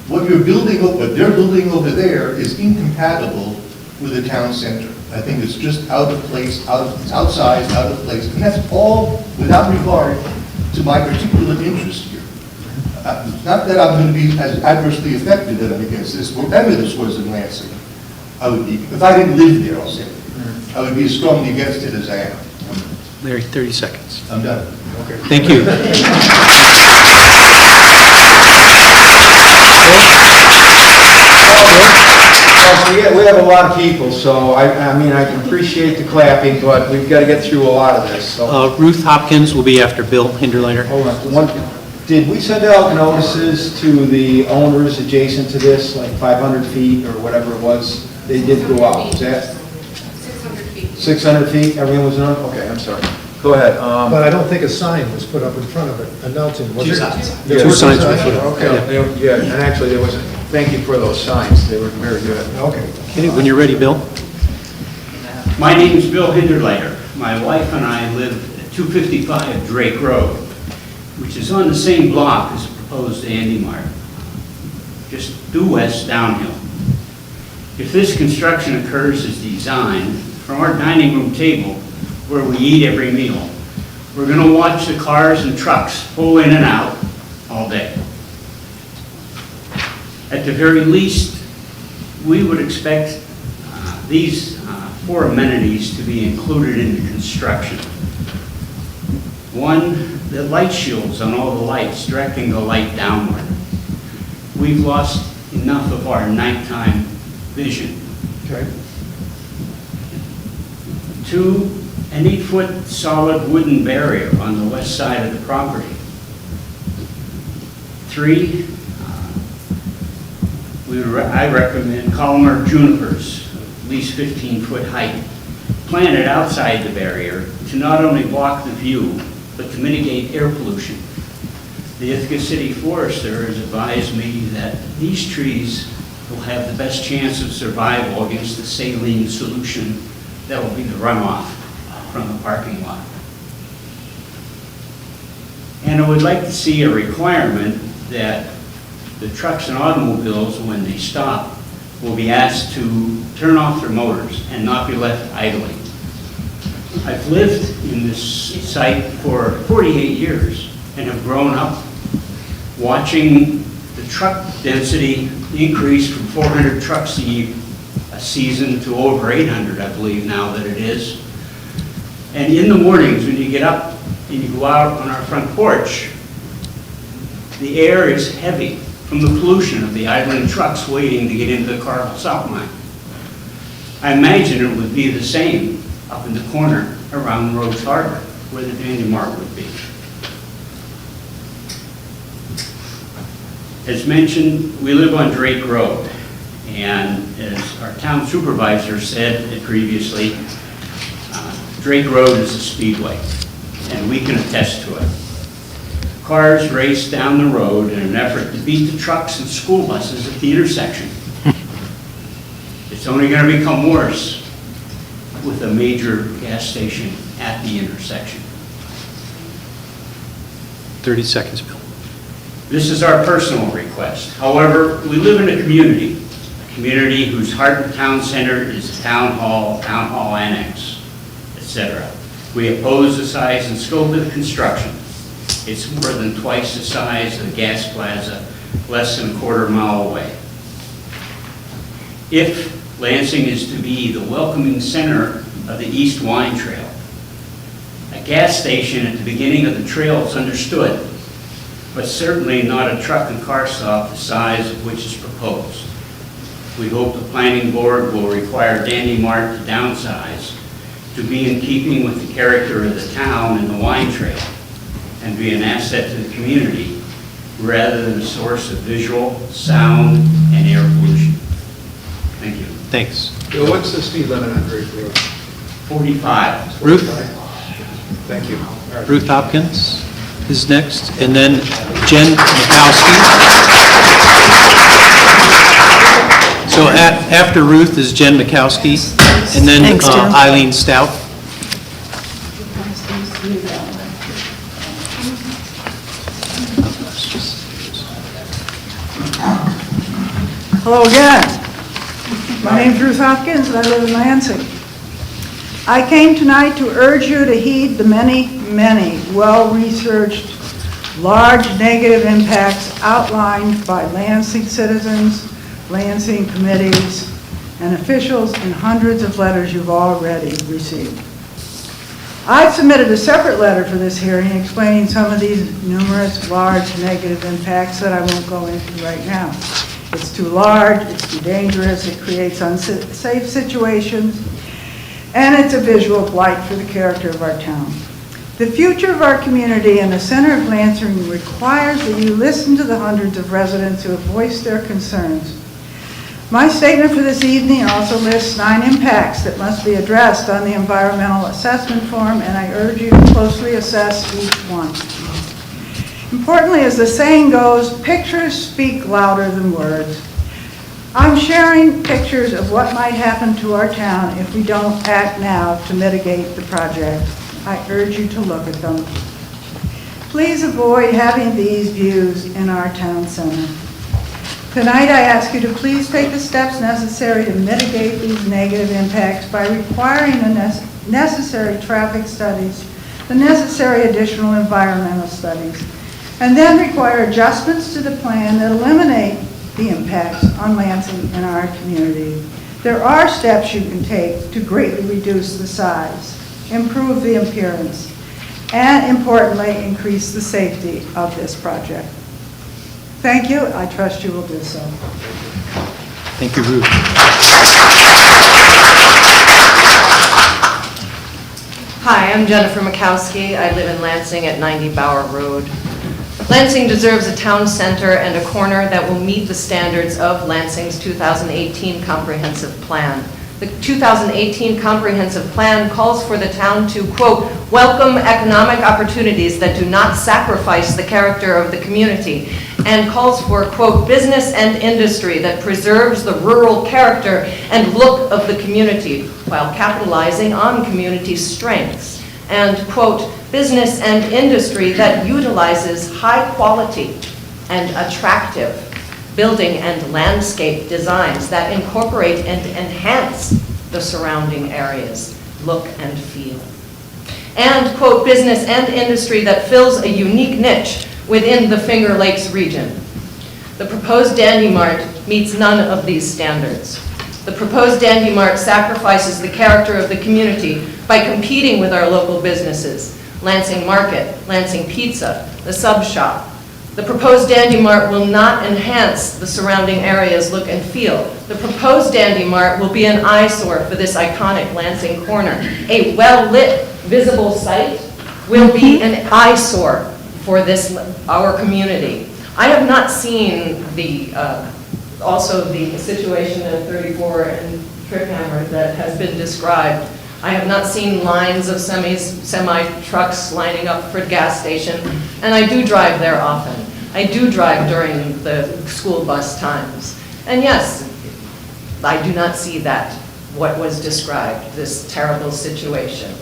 What they're building over there is incompatible with the town center. I think it's just out of place, it's outsized, out of place. And that's all without regard to my particular interest here. Not that I'm going to be as adversely affected that I'm against this. Whatever this was in Lansing, I would be, if I didn't live there, I'll say, I would be as strongly against it as I am. Larry, 30 seconds. I'm done. Okay. Thank you. We have a lot of people, so I mean, I can appreciate the clapping, but we've got to get through a lot of this. So. Ruth Hopkins will be after Bill Hinderleiter. Hold on. Did we send out notices to the owners adjacent to this, like 500 feet or whatever it was? They did go out. Was that 600 feet. 600 feet? Everyone was on? Okay, I'm sorry. Go ahead. But I don't think a sign was put up in front of it announcing. Two signs. There Two were signs were put up. Okay, yeah, and actually there was, thank you for those signs. They were very good. Okay. Okay, when you're ready, Bill. My name is Bill Hinderleiter. My wife and I live at 255 Drake Road, which is on the same block as the proposed Dandy Mart, just due west downhill. If this construction occurs as designed, from our dining room table, where we eat every meal, we're going to watch the cars and trucks pull in and out all day. At the very least, we would expect these 4 amenities to be included in the construction. One, the light shields on all the lights, directing the light downward. We've lost enough of our nighttime vision. Okay. 2, an 8-foot solid wooden barrier on the west side of the property. 3, I recommend columnar junipers, at least 15-foot height, planted outside the barrier to not only block the view, but to mitigate air pollution. The Ithaca City Forester has advised me that these trees will have the best chance of survival against the saline solution that will be the runoff from the parking lot. And I would like to see a requirement that the trucks and automobiles, when they stop, will be asked to turn off their motors and not be left idling. I've lived in this site for 48 years and have grown up watching the truck density increase from 400 trucks a season to over 800, I believe now that it is. And in the mornings when you get up and you go out on our front porch, the air is heavy from the pollution of the idling trucks waiting to get into the Carl South line. I imagine it would be the same up in the corner around Rhodes Harbor, where the Dandy Mart would be. As mentioned, we live on Drake Road, and as our town supervisor said previously, Drake Road is a speedway, and we can attest to it. Cars race down the road in an effort to beat the trucks and school buses at the intersection. It's only going to become worse with a major gas station at the intersection. 30 seconds, Bill. This is our personal request. However, we live in a community whose heart and town center is the town hall annex, etc. We oppose the size and scope of the construction. It's more than twice the size of the gas plaza, less than a quarter mile away. If Lansing is to be the welcoming center of the East Wine Trail, a gas station at the beginning of the trail is understood, but certainly not a truck and car stop the size of which is proposed. We hope the planning board will require Dandy Mart to downsize to be in keeping with the character of the town and the wine trail and be an asset to the community rather than a source of visual, sound, and air pollution. Thank you. Thanks. Bill, what's the speed limit on Drake Road? 45. Ruth? Thank you. Ruth Hopkins is next, and then Jen Mikowski. So after Ruth is Jen Mikowski, and then Thanks, Jen. Eileen Stout. Hello again. My name's Ruth Hopkins, and I live in Lansing. I came tonight to urge you to heed the many, many well-researched, large negative impacts outlined by Lansing citizens, Lansing committees, and officials in hundreds of letters you've already received. I've submitted a separate letter for this hearing explaining some of these numerous large negative impacts that I won't go into right now. It's too large, it's too dangerous, it creates unsafe situations, and it's a visual blight for the character of our town. The future of our community and the center of Lansing requires that you listen to the hundreds of residents who have voiced their concerns. My statement for this evening also lists 9 impacts that must be addressed on the environmental assessment form, and I urge you to closely assess each one. Importantly, as the saying goes, pictures speak louder than words. I'm sharing pictures of what might happen to our town if we don't act now to mitigate the project. I urge you to look at them. Please avoid having these views in our town center. Tonight, I ask you to please take the steps necessary to mitigate these negative impacts by requiring the necessary traffic studies, the necessary additional environmental studies, and then require adjustments to the plan that eliminate the impacts on Lansing and our community. There are steps you can take to greatly reduce the size, improve the appearance, and importantly, increase the safety of this project. Thank you. I trust you will do so. Thank you, Ruth. Hi, I'm Jennifer Mikowski. I live in Lansing at 90 Bower Road. Lansing deserves a town center and a corner that will meet the standards of Lansing's 2018 comprehensive plan. The 2018 comprehensive plan calls for the town to, quote, welcome economic opportunities that do not sacrifice the character of the community, and calls for, quote, business and industry that preserves the rural character and look of the community while capitalizing on community strengths, and, quote, business and industry that utilizes high quality and attractive building and landscape designs that incorporate and enhance the surrounding areas, look and feel. And, quote, business and industry that fills a unique niche within the Finger Lakes region. The proposed Dandy Mart meets none of these standards. The proposed Dandy Mart sacrifices the character of the community by competing with our local businesses, Lansing Market, Lansing Pizza, the Sub Shop. The proposed Dandy Mart will not enhance the surrounding area's look and feel. The proposed Dandy Mart will be an eyesore for this iconic Lansing corner. A well-lit, visible site will be an eyesore for this, our community. I have not seen also the situation at 34 and Triphammer that has been described. I have not seen lines of semi-trucks lining up for a gas station, and I do drive there often. I do drive during the school bus times. And yes, I do not see that, what was described, this terrible situation.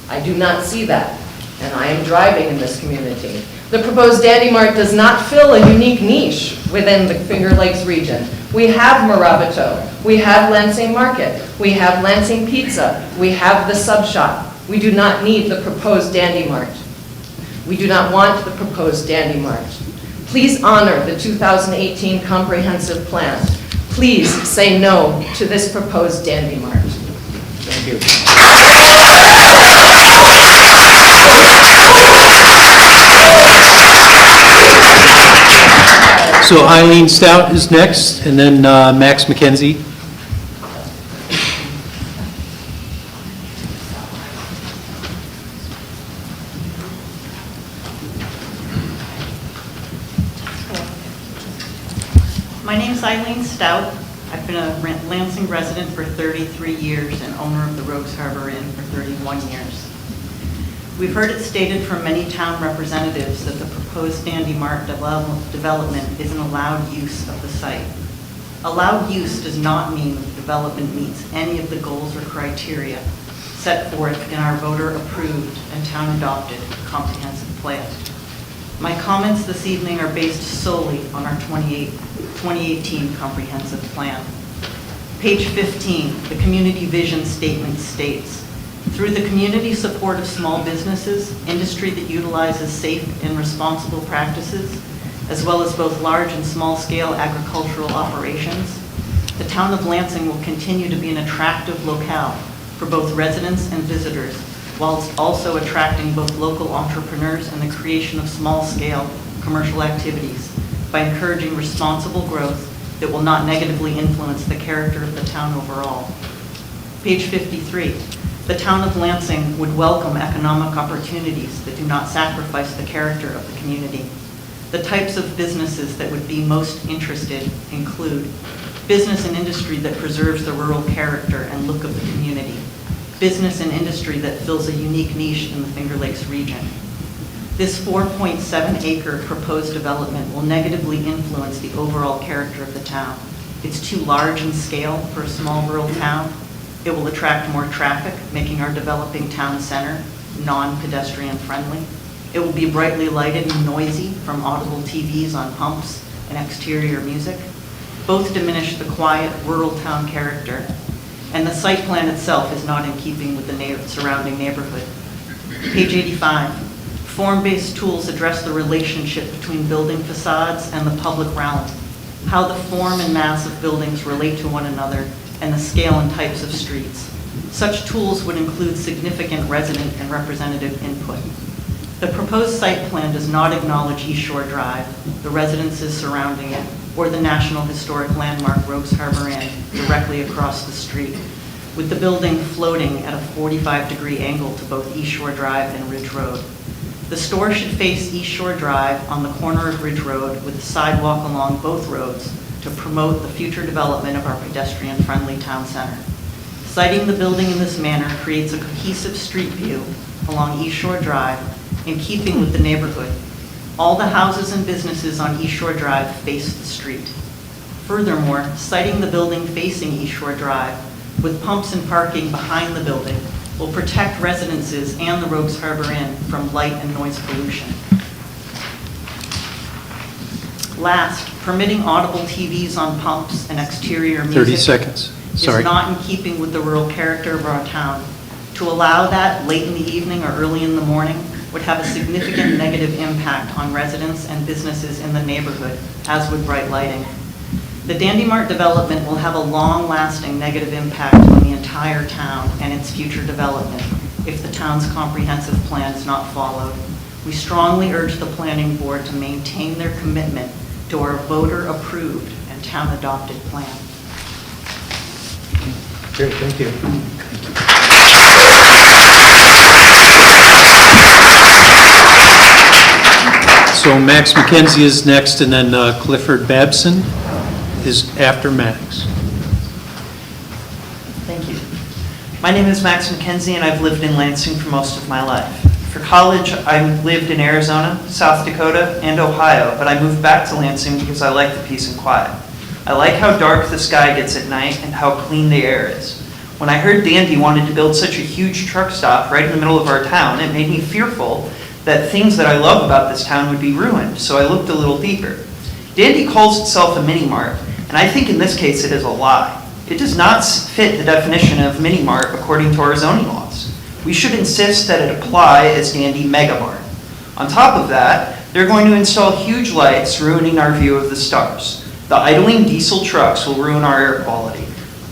I do not see that, and I am driving in this community. The proposed Dandy Mart does not fill a unique niche within the Finger Lakes region. We have Marabato, we have Lansing Market, we have Lansing Pizza, we have the Sub Shop. We do not need the proposed Dandy Mart. We do not want the proposed Dandy Mart. Please honor the 2018 comprehensive plan. Please say no to this proposed Dandy Mart. Thank you. So Eileen Stout is next, and then Max McKenzie. My name is Eileen Stout. I've been a Lansing resident for 33 years and owner of the Rogues Harbor Inn for 31 years. We've heard it stated from many town representatives that the proposed Dandy Mart development is an allowed use of the site. Allowed use does not mean that the development meets any of the goals or criteria set forth in our voter-approved and town-adopted comprehensive plan. My comments this evening are based solely on our 2018 comprehensive plan. Page 15, the community vision statement states, through the community support of small businesses, industry that utilizes safe and responsible practices, as well as both large and small-scale agricultural operations, the town of Lansing will continue to be an attractive locale for both residents and visitors, whilst also attracting both local entrepreneurs and the creation of small-scale commercial activities by encouraging responsible growth that will not negatively influence the character of the town overall. Page 53. The town of Lansing would welcome economic opportunities that do not sacrifice the character of the community. The types of businesses that would be most interested include business and industry that preserves the rural character and look of the community, business and industry that fills a unique niche in the Finger Lakes region. This 4.7-acre proposed development will negatively influence the overall character of the town. It's too large in scale for a small rural town. It will attract more traffic, making our developing town center non-pedestrian friendly. It will be brightly lighted and noisy from audible TVs on pumps and exterior music. Both diminish the quiet rural town character, and the site plan itself is not in keeping with the surrounding neighborhood. Page 85. Form-based tools address the relationship between building facades and the public realm, how the form and mass of buildings relate to one another, and the scale and types of streets. Such tools would include significant resident and representative input. The proposed site plan does not acknowledge East Shore Drive, the residences surrounding it, or the National Historic Landmark Rogues Harbor Inn directly across the street, with the building floating at a 45-degree angle to both East Shore Drive and Ridge Road. The store should face East Shore Drive on the corner of Ridge Road with a sidewalk along both roads to promote the future development of our pedestrian-friendly town center. Siting the building in this manner creates a cohesive street view along East Shore Drive in keeping with the neighborhood. All the houses and businesses on East Shore Drive face the street. Furthermore, siting the building facing East Shore Drive with pumps and parking behind the building will protect residences and the Rogues Harbor Inn from light and noise pollution. Last, permitting audible TVs on pumps and exterior music 30 seconds. Sorry. is not in keeping with the rural character of our town. To allow that late in the evening or early in the morning would have a significant negative impact on residents and businesses in the neighborhood, as would bright lighting. The Dandy Mart development will have a long-lasting negative impact on the entire town and its future development if the town's comprehensive plan is not followed. We strongly urge the planning board to maintain their commitment to our voter-approved and town-adopted plan. Great, thank you. So Max McKenzie is next, and then Clifford Babson is after Max. Thank you. My name is Max McKenzie, and I've lived in Lansing for most of my life. For college, I lived in Arizona, South Dakota, and Ohio, but I moved back to Lansing because I like the peace and quiet. I like how dark the sky gets at night and how clean the air is. When I heard Dandy wanted to build such a huge truck stop right in the middle of our town, it made me fearful that things that I love about this town would be ruined, so I looked a little deeper. Dandy calls itself a mini-mart, and I think in this case it is a lie. It does not fit the definition of mini-mart according to our zoning laws. We should insist that it apply as Dandy Mega-Mart. On top of that, they're going to install huge lights ruining our view of the stars. The idling diesel trucks will ruin our air quality.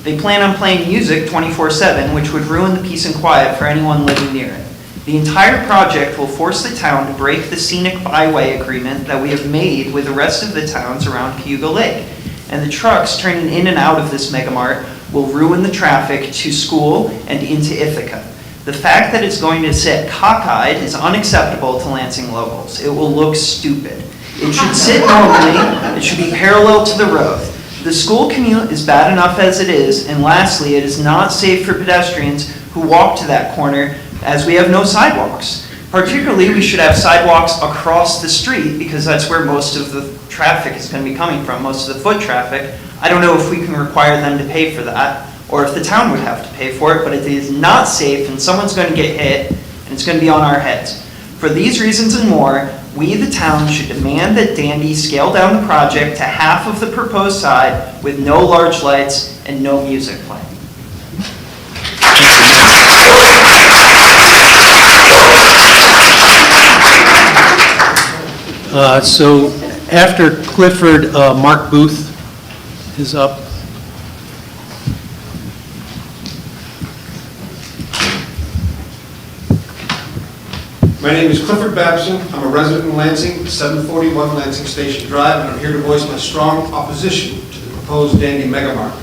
They plan on playing music 24/7, which would ruin the peace and quiet for anyone living near it. The entire project will force the town to break the scenic byway agreement that we have made with the rest of the towns around Cayuga Lake. And the trucks turning in and out of this Mega-Mart will ruin the traffic to school and into Ithaca. The fact that it's going to sit cockeyed is unacceptable to Lansing locals. It will look stupid. It should sit normally, it should be parallel to the road. The school commute is bad enough as it is, and lastly, it is not safe for pedestrians who walk to that corner as we have no sidewalks. Particularly, we should have sidewalks across the street because that's where most of the traffic is going to be coming from, most of the foot traffic. I don't know if we can require them to pay for that or if the town would have to pay for it, but it is not safe and someone's going to get hit and it's going to be on our heads. For these reasons and more, we, the town, should demand that Dandy scale down the project to half of the proposed side with no large lights and no music playing. So after Clifford, Mark Booth is up. My name is Clifford Babson. I'm a resident in Lansing, 741 Lansing Station Drive, and I'm here to voice my strong opposition to the proposed Dandy Mega-Mart.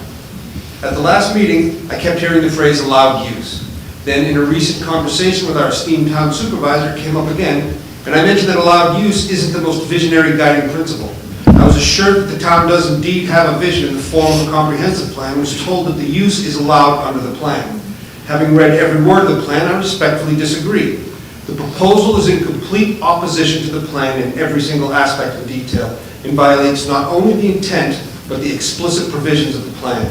At the last meeting, I kept hearing the phrase allowed use. Then in a recent conversation with our esteemed town supervisor, it came up again, and I mentioned that allowed use isn't the most visionary guiding principle. I was assured that the town does indeed have a vision in the form of a comprehensive plan, and was told that the use is allowed under the plan. Having read every word of the plan, I respectfully disagree. The proposal is in complete opposition to the plan in every single aspect and detail, and violates not only the intent, but the explicit provisions of the plan.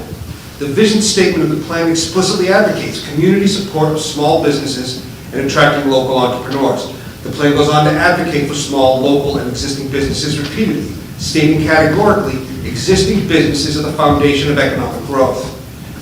The vision statement of the plan explicitly advocates community support of small businesses and attracting local entrepreneurs. The plan goes on to advocate for small, local, and existing businesses repeatedly, stating categorically, existing businesses are the foundation of economic growth.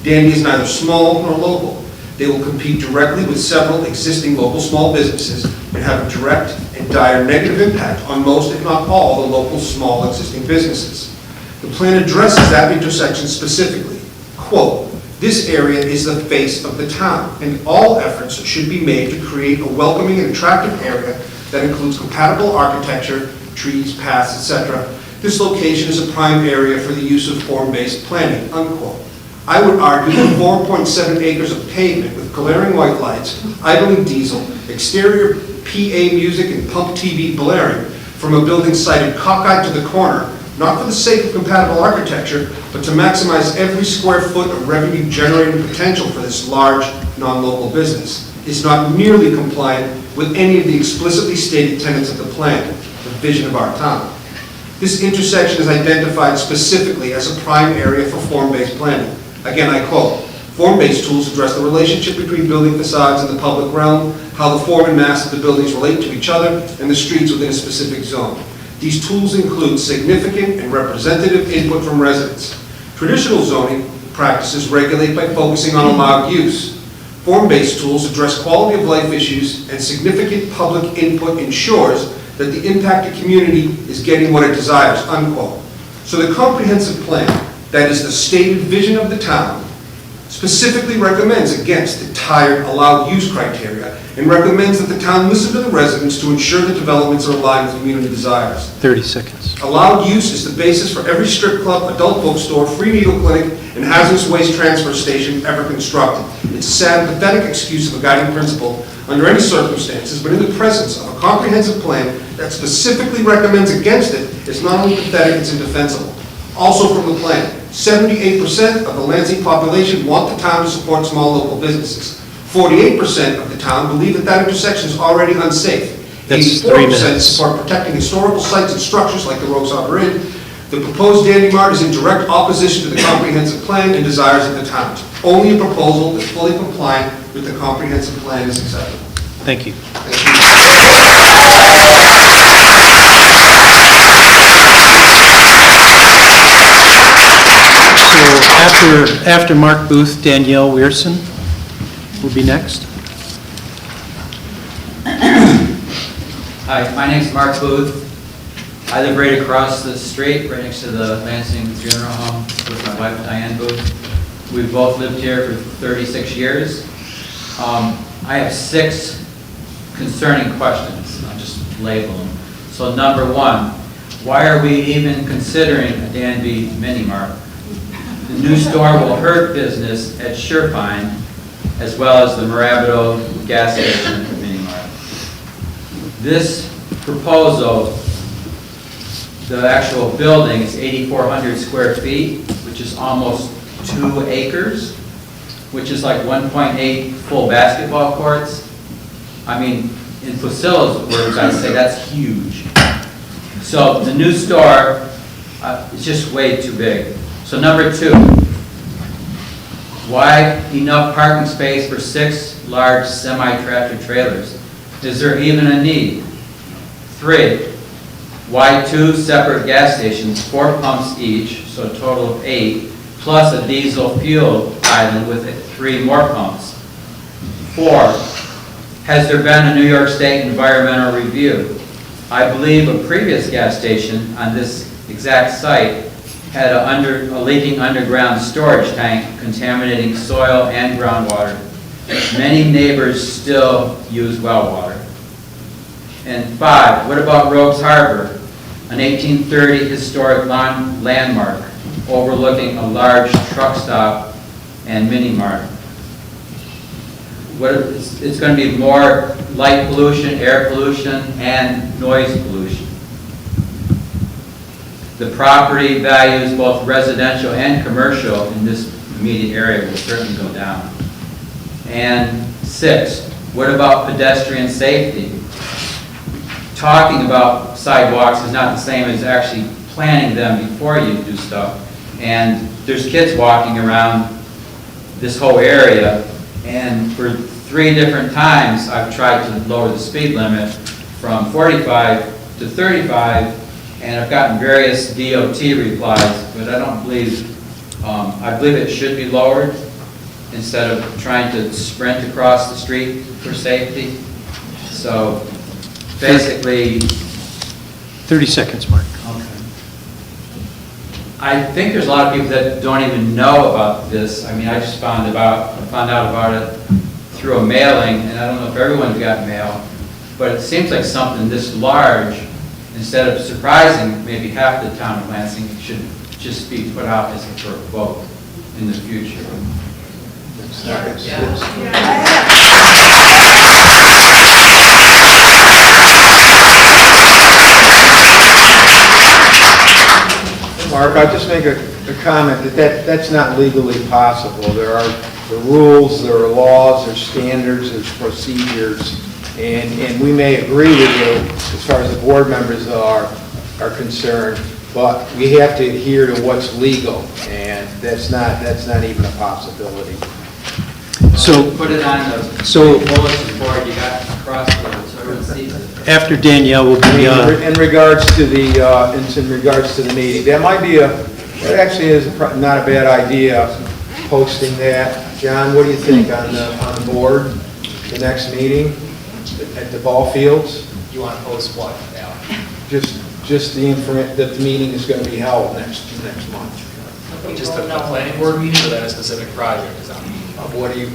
Dandy is neither small nor local. They will compete directly with several existing local small businesses and have a direct and dire negative impact on most, if not all, the local small existing businesses. The plan addresses that intersection specifically. Quote, "This area is the face of the town, and all efforts should be made to create a welcoming and attractive area that includes compatible architecture, trees, paths, etc. This location is a prime area for the use of form-based planning, unquote. I would argue that 4.7 acres of pavement with glaring white lights, idling diesel, exterior PA music and pump TV blaring from a building sited cockeyed to the corner, not for the sake of compatible architecture, but to maximize every square foot of revenue generating potential for this large, non-local business, is not nearly compliant with any of the explicitly stated tenets of the plan, the vision of our town. This intersection is identified specifically as a prime area for form-based planning. Again, I quote, "Form-based tools address the relationship between building facades and the public realm, how the form and mass of the buildings relate to each other, and the streets within a specific zone. These tools include significant and representative input from residents. Traditional zoning practices regulate by focusing on allowed use. Form-based tools address quality of life issues, and significant public input ensures that the impacted community is getting what it desires," unquote. So the comprehensive plan, that is the stated vision of the town, specifically recommends against the tired allowed use criteria and recommends that the town listen to the residents to ensure that developments are aligned with community desires. 30 seconds. Allowed use is the basis for every strip club, adult bookstore, free needle clinic, and hazardous waste transfer station ever constructed. It's a sad, pathetic excuse of a guiding principle under any circumstances, but in the presence of a comprehensive plan that specifically recommends against it, it's not only pathetic, it's indefensible. Also from the plan, 78% of the Lansing population want the town to support small local businesses. 48% of the town believe that intersection is already unsafe. That's 3 84% minutes. support protecting historical sites and structures like the Rogues Harbor Inn. The proposed Dandy Mart is in direct opposition to the comprehensive plan and desires of the town. Only a proposal that's fully compliant with the comprehensive plan is acceptable. Thank you. So after Mark Booth, Danielle Weirson will be next. Hi, my name's Mark Booth. I live right across the street, right next to the Lansing Funeral Home with my wife Diane Booth. We've both lived here for 36 years. I have 6 concerning questions. I'll just label them. So number 1, why are we even considering a Danby Mini Mart? The new store will hurt business at Surefine, as well as the Marabito gas station at Mini Mart. This proposal, the actual building is 8,400 square feet, which is almost 2 acres, which is like 1.8 full basketball courts. I mean, in Fusilla's words, I'd say that's huge. So the new store is just way too big. So number 2, why enough parking space for 6 large semi-tractor trailers? Is there even a need? 3, why 2 separate gas stations, 4 pumps each, so a total of 8, plus a diesel fuel island with 3 more pumps? 4, has there been a New York State environmental review? I believe a previous gas station on this exact site had a leaking underground storage tank contaminating soil and groundwater. Many neighbors still use well water. And 5, what about Rogues Harbor, an 1830 historic landmark overlooking a large truck stop and mini mart? It's going to be more light pollution, air pollution, and noise pollution. The property values, both residential and commercial, in this immediate area will certainly go down. And 6, what about pedestrian safety? Talking about sidewalks is not the same as actually planning them before you do stuff. And there's kids walking around this whole area, and for 3 different times I've tried to lower the speed limit from 45 to 35, and I've gotten various DOT replies, but I don't believe, I believe it should be lowered instead of trying to sprint across the street for safety. So basically... 30 seconds, Mark. Okay. I think there's a lot of people that don't even know about this. I mean, I just found out about it through a mailing, and I don't know if everyone's got mail, but it seems like something this large, instead of surprising maybe half the town of Lansing, should just be put out as for a vote in the future. Mark, I'll just make a comment that's not legally possible. There are the rules, there are laws, there's standards, there's procedures, and we may agree with you as far as the board members are concerned, but we have to adhere to what's legal, and that's not even a possibility. So, Put it on the bulletin board you got across the road so everyone sees it. after Danielle will be, In regards to the meeting, that might be that actually is not a bad idea, posting that. John, what do you think on the board, the next meeting at the ball fields? You want to post what, Al? Just the that the meeting is going to be held next month. Just a planning board meeting, or that a specific project is on?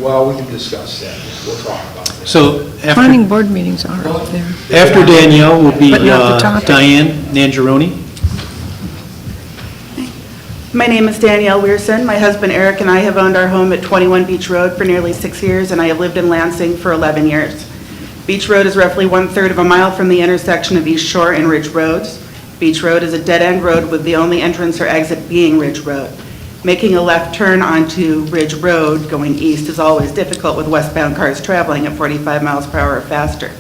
Well, we can discuss that. We'll talk about that. so Planning board meetings are up there. after Danielle will be But not the topic. Diane Nangeroni. My name is Danielle Weirson. My husband Eric and I have owned our home at 21 Beach Road for nearly 6 years, and I have lived in Lansing for 11 years. Beach Road is roughly 1/3 of a mile from the intersection of East Shore and Ridge Roads. Beach Road is a dead-end road with the only entrance or exit being Ridge Road. Making a left turn onto Ridge Road going east is always difficult with westbound cars traveling at 45 miles per hour or faster.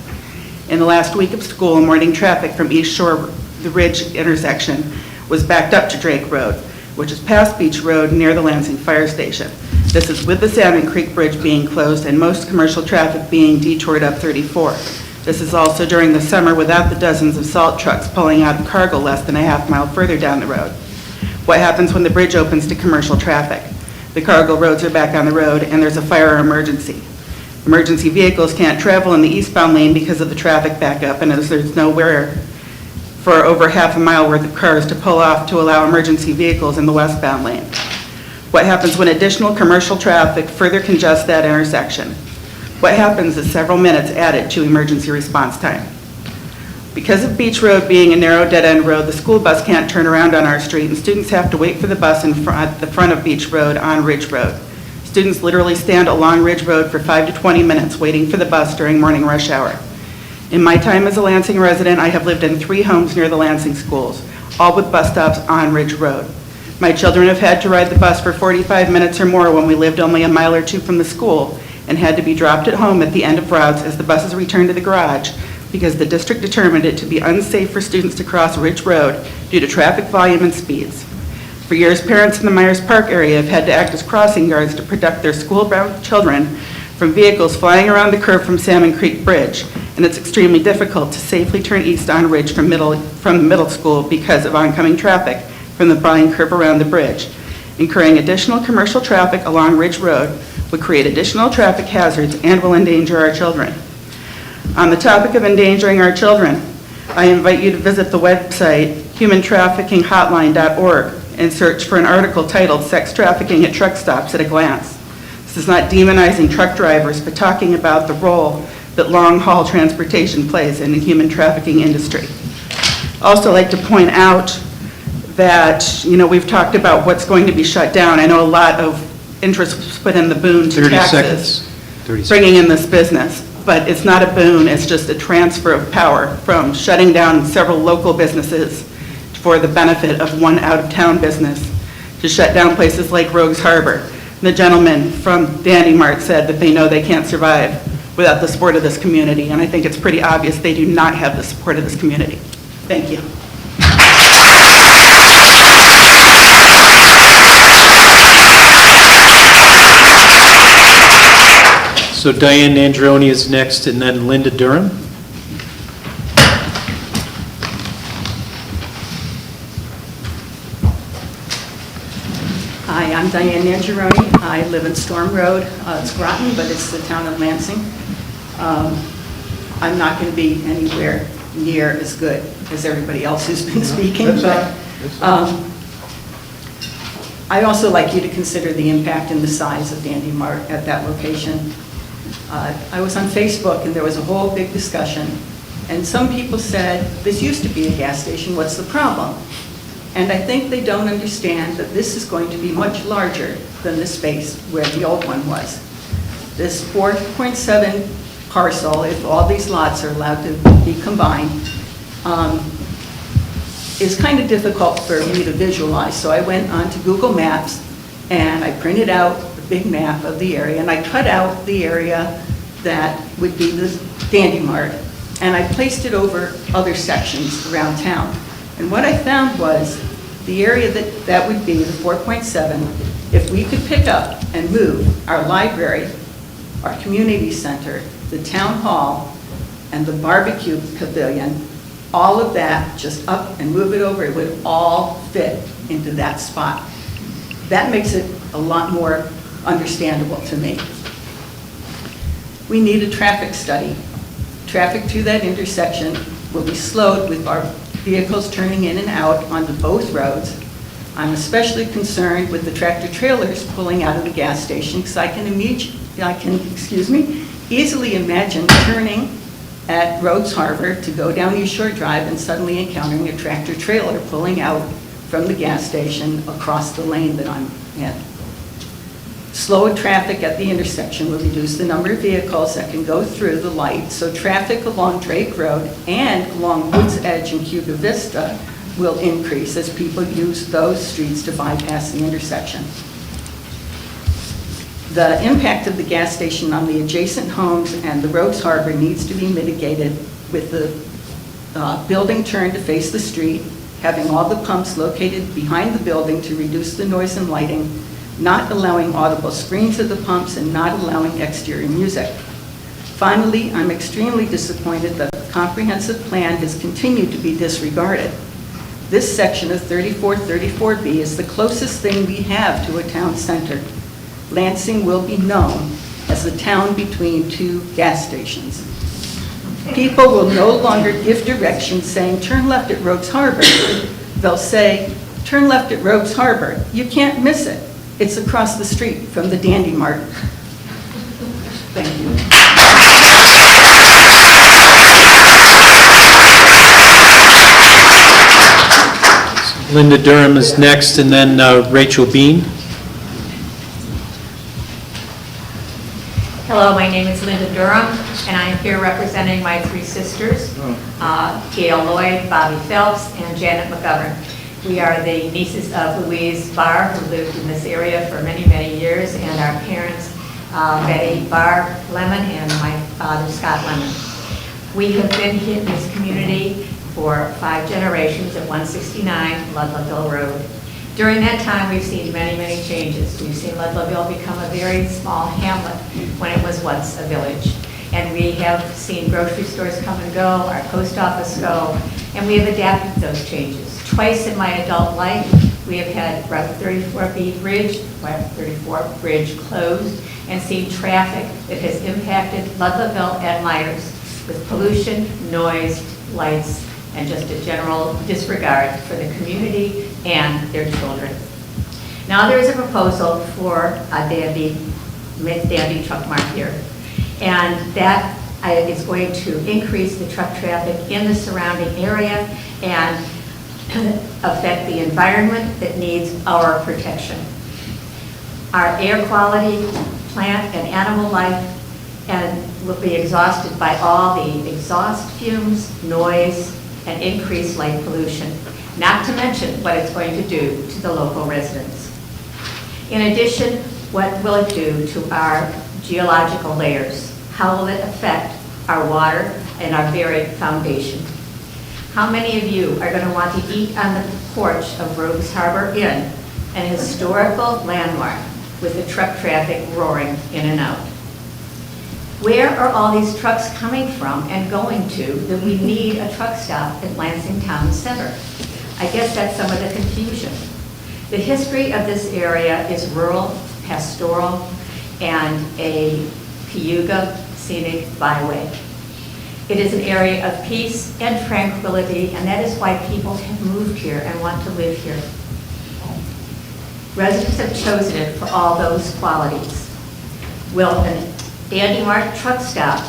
In the last week of school, morning traffic from East Shore, the Ridge intersection, was backed up to Drake Road, which is past Beach Road near the Lansing Fire Station. This is with the Salmon Creek Bridge being closed and most commercial traffic being detoured up 34. This is also during the summer without the dozens of salt trucks pulling out of Cargill less than a half mile further down the road. What happens when the bridge opens to commercial traffic? The Cargill roads are back on the road and there's a fire emergency. Emergency vehicles can't travel in the eastbound lane because of the traffic backup, and there's nowhere for over half a mile worth of cars to pull off to allow emergency vehicles in the westbound lane. What happens when additional commercial traffic further congests that intersection? What happens is several minutes added to emergency response time. Because of Beach Road being a narrow dead-end road, the school bus can't turn around on our street, and students have to wait for the bus at the front of Beach Road on Ridge Road. Students literally stand along Ridge Road for 5 to 20 minutes waiting for the bus during morning rush hour. In my time as a Lansing resident, I have lived in 3 homes near the Lansing schools, all with bus stops on Ridge Road. My children have had to ride the bus for 45 minutes or more when we lived only a mile or 2 from the school and had to be dropped at home at the end of routes as the buses returned to the garage because the district determined it to be unsafe for students to cross Ridge Road due to traffic volume and speeds. For years, parents in the Myers Park area have had to act as crossing guards to protect their school-bound children from vehicles flying around the curve from Salmon Creek Bridge, and it's extremely difficult to safely turn east on Ridge from the middle school because of oncoming traffic from the flying curve around the bridge. Incurring additional commercial traffic along Ridge Road would create additional traffic hazards and will endanger our children. On the topic of endangering our children, I invite you to visit the website humantraffickinghotline.org and search for an article titled Sex Trafficking at Truck Stops at a Glance. This is not demonizing truck drivers, but talking about the role that long-haul transportation plays in the human trafficking industry. Also like to point out that, we've talked about what's going to be shut down. I know a lot of interest was put in the boon to 30 taxes, seconds. 30 bringing in this business. But it's not a boon, it's just a transfer of power from shutting down several local businesses for the benefit of one out-of-town business to shut down places like Rogues Harbor. The gentleman from Dandy Mart said that they know they can't survive without the support of this community, and I think it's pretty obvious they do not have the support of this community. Thank you. So Diane Nangeroni is next, and then Linda Durham. Hi, I'm Diane Nangeroni. I live in Storm Road. It's Groton, but it's the town of Lansing. I'm not going to be anywhere near as good as everybody else who's been speaking. But, I'd also like you to consider the impact and the size of Dandy Mart at that location. I was on Facebook, and there was a whole big discussion And some people said, this used to be a gas station, what's the problem? And I think they don't understand that this is going to be much larger than the space where the old one was. This 4.7 parcel, if all these lots are allowed to be combined, is kind of difficult for me to visualize. So I went onto Google Maps and I printed out the big map of the area and I cut out the area that would be the Dandy Mart and I placed it over other sections around town. And what I found was the area that would be the 4.7, if we could pick up and move our library, our community center, the town hall, and the barbecue pavilion, all of that, just up and move it over, it would all fit into that spot. That makes it a lot more understandable to me. We need a traffic study. Traffic to that intersection will be slowed with our vehicles turning in and out onto both roads. I'm especially concerned with the tractor trailers pulling out of the gas station because I can easily imagine turning at Rhodes Harbor to go down East Shore Drive and suddenly encountering a tractor trailer pulling out from the gas station across the lane that I'm in. Slower traffic at the intersection will reduce the number of vehicles that can go through the light, so traffic along Drake Road and along Woods Edge and Cuba Vista will increase as people use those streets to bypass the intersection. The impact of the gas station on the adjacent homes and the Rhodes Harbor needs to be mitigated with the building turned to face the street, having all the pumps located behind the building to reduce the noise and lighting, not allowing audible screens at the pumps, and not allowing exterior music. Finally, I'm extremely disappointed that the comprehensive plan has continued to be disregarded. This section of 3434B is the closest thing we have to a town center. Lansing will be known as the town between two gas stations. People will no longer give directions saying, turn left at Rhodes Harbor. They'll say, turn left at Rhodes Harbor. You can't miss it. It's across the street from the Dandy Mart. Thank you. Linda Durham is next, and then Rachel Bean. Hello, my name is Linda Durham, and I am here representing my three sisters, Gail Lloyd, Bobby Phelps, and Janet McGovern. We are the nieces of Louise Barr, who lived in this area for many, many years, and our parents, Betty Barr Lemon and my father, Scott Lemon. We have been here in this community for 5 generations at 169 Ludloville Road. During that time, we've seen many, many changes. We've seen Ludloville become a very small hamlet when it was once a village. And we have seen grocery stores come and go, our post office go, and we have adapted to those changes. Twice in my adult life, we have had Route 34B Bridge, Route 34 Bridge closed, and seen traffic that has impacted Ludloville and Myers with pollution, noise, lights, and just a general disregard for the community and their children. Now there is a proposal for a Dandy truck mart here, and that is going to increase the truck traffic in the surrounding area and affect the environment that needs our protection. Our air quality, plant and animal life, and will be exhausted by all the exhaust fumes, noise, and increased light pollution, not to mention what it's going to do to the local residents. In addition, what will it do to our geological layers? How will it affect our water and our very foundation? How many of you are going to want to eat on the porch of Rhodes Harbor Inn, an historical landmark with the truck traffic roaring in and out? Where are all these trucks coming from and going to that we need a truck stop at Lansing Town Center? I guess that's some of the confusion. The history of this area is rural, pastoral, and a Cayuga scenic byway. It is an area of peace and tranquility, and that is why people have moved here and want to live here. Residents have chosen it for all those qualities. Will a Dandy Mart truck stop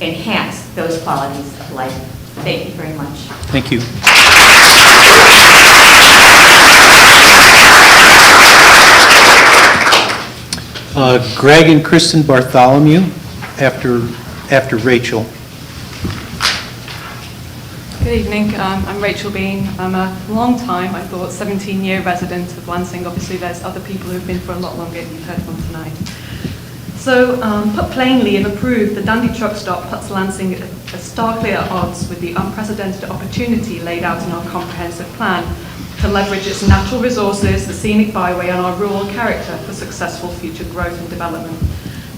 enhance those qualities of life. Thank you very much. Thank you. Greg and Kristen Bartholomew after Rachel. Good evening, I'm Rachel Bean. I'm a long time, I thought, 17-year resident of Lansing. Obviously there's other people who've been for a lot longer, you've heard from tonight. So, put plainly, if approved, the Dandy truck stop puts Lansing starkly at odds with the unprecedented opportunity laid out in our comprehensive plan to leverage its natural resources, the scenic byway, and our rural character for successful future growth and development.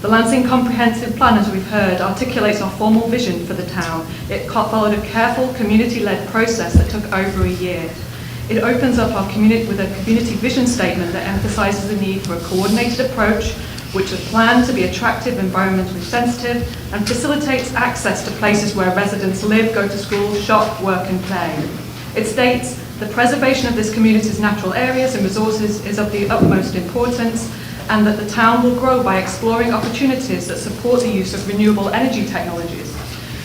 The Lansing Comprehensive Plan, as we've heard, articulates our formal vision for the town. It followed a careful, community-led process that took over a year. It opens up our community with a community vision statement that emphasizes the need for a coordinated approach, which is planned to be attractive, environmentally sensitive, and facilitates access to places where residents live, go to school, shop, work, and play. It states, the preservation of this community's natural areas and resources is of the utmost importance, and that the town will grow by exploring opportunities that support the use of renewable energy technologies.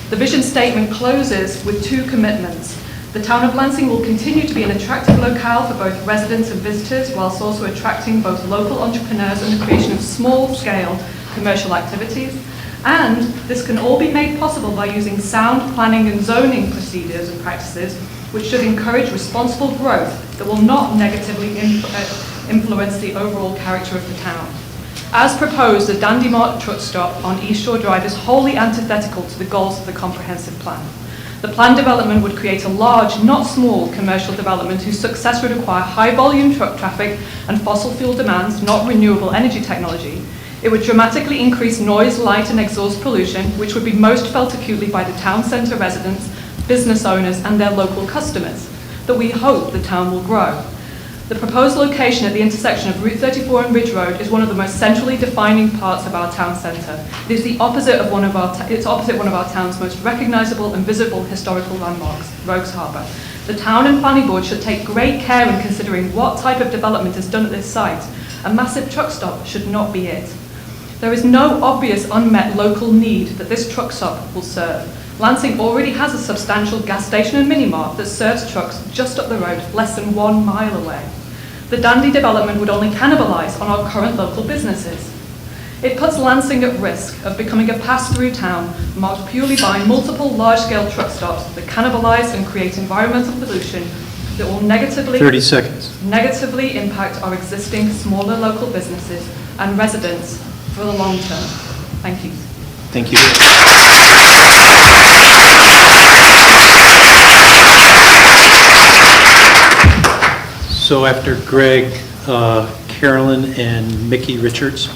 The vision statement closes with two commitments. The town of Lansing will continue to be an attractive locale for both residents and visitors, whilst also attracting both local entrepreneurs and the creation of small-scale commercial activities. And this can all be made possible by using sound planning and zoning procedures and practices, which should encourage responsible growth that will not negatively influence the overall character of the town. As proposed, the Dandy Mart truck stop on East Shore Drive is wholly antithetical to the goals of the comprehensive plan. The planned development would create a large, not small, commercial development whose success would require high-volume truck traffic and fossil fuel demands, not renewable energy technology. It would dramatically increase noise, light, and exhaust pollution, which would be most felt acutely by the town centre residents, business owners, and their local customers, that we hope the town will grow. The proposed location at the intersection of Route 34 and Ridge Road is one of the most centrally defining parts of our town centre. It is the opposite of one of our town's most recognisable and visible historical landmarks, Rogues Harbour. The town and planning board should take great care in considering what type of development is done at this site. A massive truck stop should not be it. There is no obvious unmet local need that this truck stop will serve. Lansing already has a substantial gas station and mini-mart that serves trucks just up the road, less than 1 mile away. The Dandy development would only cannibalise on our current local businesses. It puts Lansing at risk of becoming a pass-through town marked purely by multiple large-scale truck stops that cannibalise and create environmental pollution that will negatively 30 seconds. Negatively impact our existing smaller local businesses and residents for the long term. Thank you. Thank you. So after Greg, Carolyn, and Mickey Richards.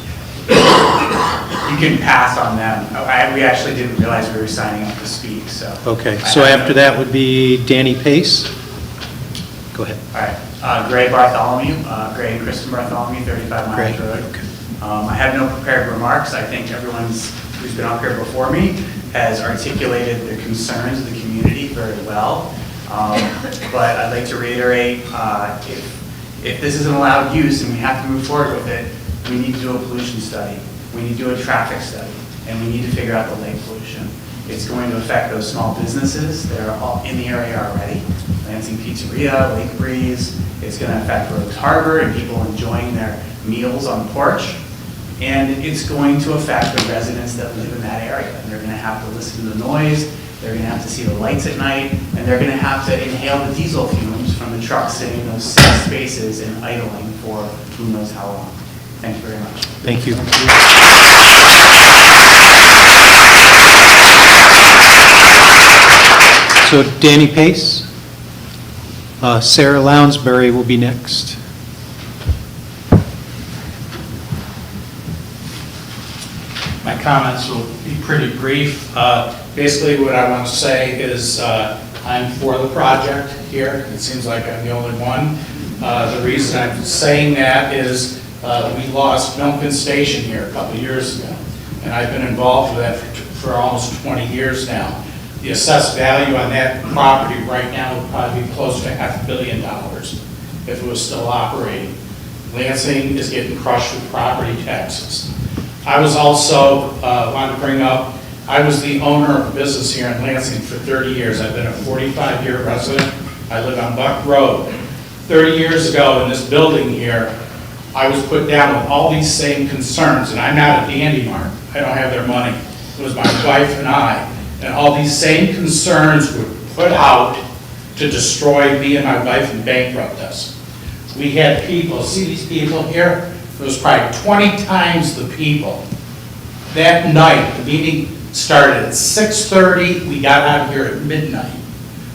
You can pass on them. We actually didn't realize we were signing up to speak, so. Okay, so after that would be Danny Pace. Go ahead. All right, Greg Bartholomew, Greg and Kristen Bartholomew, 35 Miles Road. Okay. I have no prepared remarks. I think everyone who's been up here before me has articulated the concerns of the community very well. But I'd like to reiterate, if this is an allowed use and we have to move forward with it, we need to do a pollution study. We need to do a traffic study, and we need to figure out the lake pollution. It's going to affect those small businesses that are all in the area already. Lansing Pizzeria, Lake Breeze. It's going to affect Rogues Harbor and people enjoying their meals on the porch. And it's going to affect the residents that live in that area. And they're going to have to listen to the noise. They're going to have to see the lights at night, and they're going to have to inhale the diesel fumes from the trucks sitting in those 6 spaces and idling for who knows how long. Thank you very much. Thank you. So Danny Pace, Sarah Lounsbury will be next. My comments will be pretty brief. Basically, what I want to say is I'm for the project here. It seems like I'm the only one. The reason I'm saying that is we lost Milton Station here a couple of years ago, and I've been involved with that for almost 20 years now. The assessed value on that property right now would probably be close to $500 million if it was still operating. Lansing is getting crushed with property taxes. I was also wanted to bring up I was the owner of a business here in Lansing for 30 years. I've been a 45-year resident. I live on Buck Road. 30 years ago in this building here, I was put down with all these same concerns, and I'm not a Dandy Mart. I don't have their money. It was my wife and I, and all these same concerns were put out to destroy me and my wife and bankrupt us. We had people, see these people here? There was probably 20 times the people. That night, the meeting started at 6:30, we got out of here at midnight.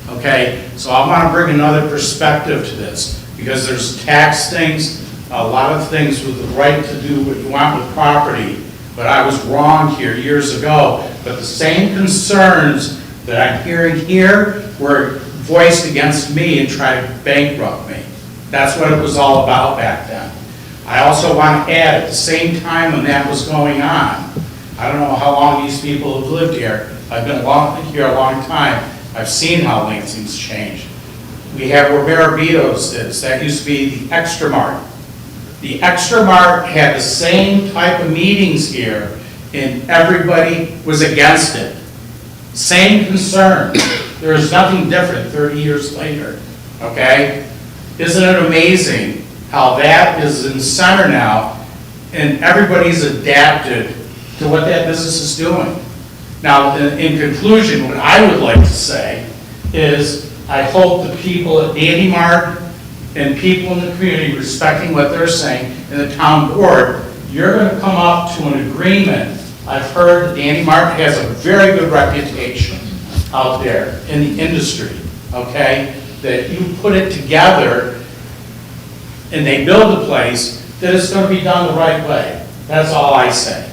Okay, so I want to bring another perspective to this, because there's tax things, a lot of things with the right to do what you want with property, but I was wrong here years ago. But the same concerns that I'm hearing here were voiced against me and tried to bankrupt me. That's what it was all about back then. I also want to add, at the same time when that was going on, I don't know how long these people have lived here. I've been here a long time. I've seen how Lansing's changed. We have where Marabito's is. That used to be the Extra Mart. The Extra Mart had the same type of meetings here, and everybody was against it. Same concern. There is nothing different 30 years later, okay? Isn't it amazing how that is in center now, and everybody's adapted to what that business is doing? Now, in conclusion, what I would like to say is I hope the people at Dandy Mart and people in the community respecting what they're saying in the town board, you're going to come up to an agreement. I've heard that Dandy Mart has a very good reputation out there in the industry, okay? That you put it together and they build a place that it's going to be done the right way. That's all I say.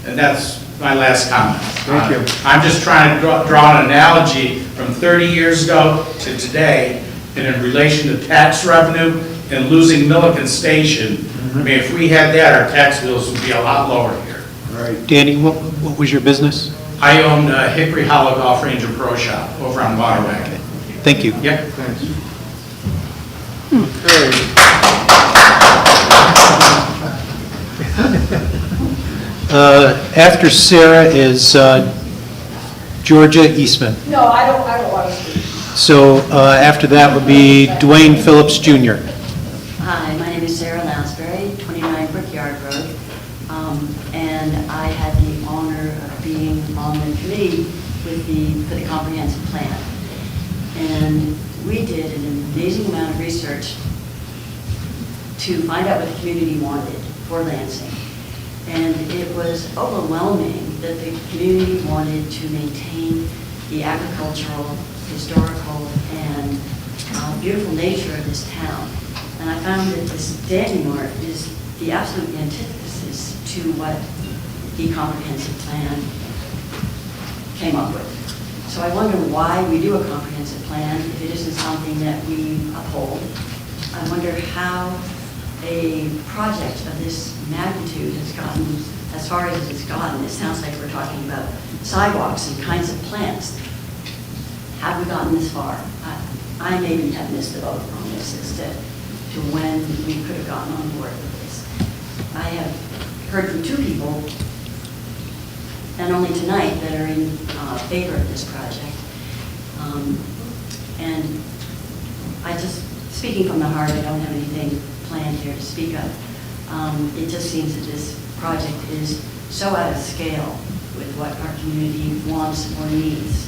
And that's my last comment. Thank you. I'm just trying to draw an analogy from 30 years ago to today, and in relation to tax revenue and losing Milliken Station. I mean, if we had that, our tax bills would be a lot lower here. All right. Danny, what was your business? I own Hickory Hollow Golf Range and Pro Shop over on Waterwagon. Thank you. Yep. Thanks. Okay. After Sarah is Georgia Eastman. No, I don't want to speak. So after that would be Dwayne Phillips Jr. Hi, my name is Sarah Lansbury, 29 Brickyard Road, and I had the honor of being on the committee for the comprehensive plan. And we did an amazing amount of research to find out what the community wanted for Lansing. And it was overwhelming that the community wanted to maintain the agricultural, historical, and beautiful nature of this town. And I found that this Dandy Mart is the absolute antithesis to what the comprehensive plan came up with. So I wonder why we do a comprehensive plan if it isn't something that we uphold. I wonder how a project of this magnitude has gotten as far as it's gotten. It sounds like we're talking about sidewalks and kinds of plants. Have we gotten this far? I maybe have missed the boat on this as to when we could have gotten on board with this. I have heard from 2 people, and only tonight, that are in favor of this project. And I just, speaking from the heart, I don't have anything planned here to speak of. It just seems that this project is so out of scale with what our community wants or needs.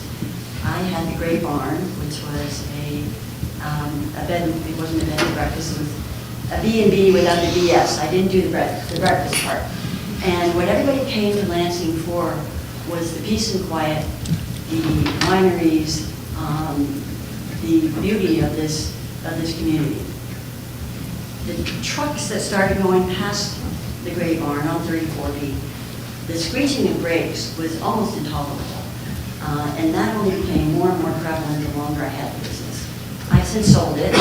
I had the Gray Barn, which was a bed, it wasn't a bed and breakfast, it was a B&B without the BS. I didn't do the breakfast part. And what everybody came to Lansing for was the peace and quiet, the wineries, the beauty of this community. The trucks that started going past the Gray Barn on 34B, the screeching of brakes was almost intolerable. And that only became more and more prevalent the longer I had the business. I've since sold it.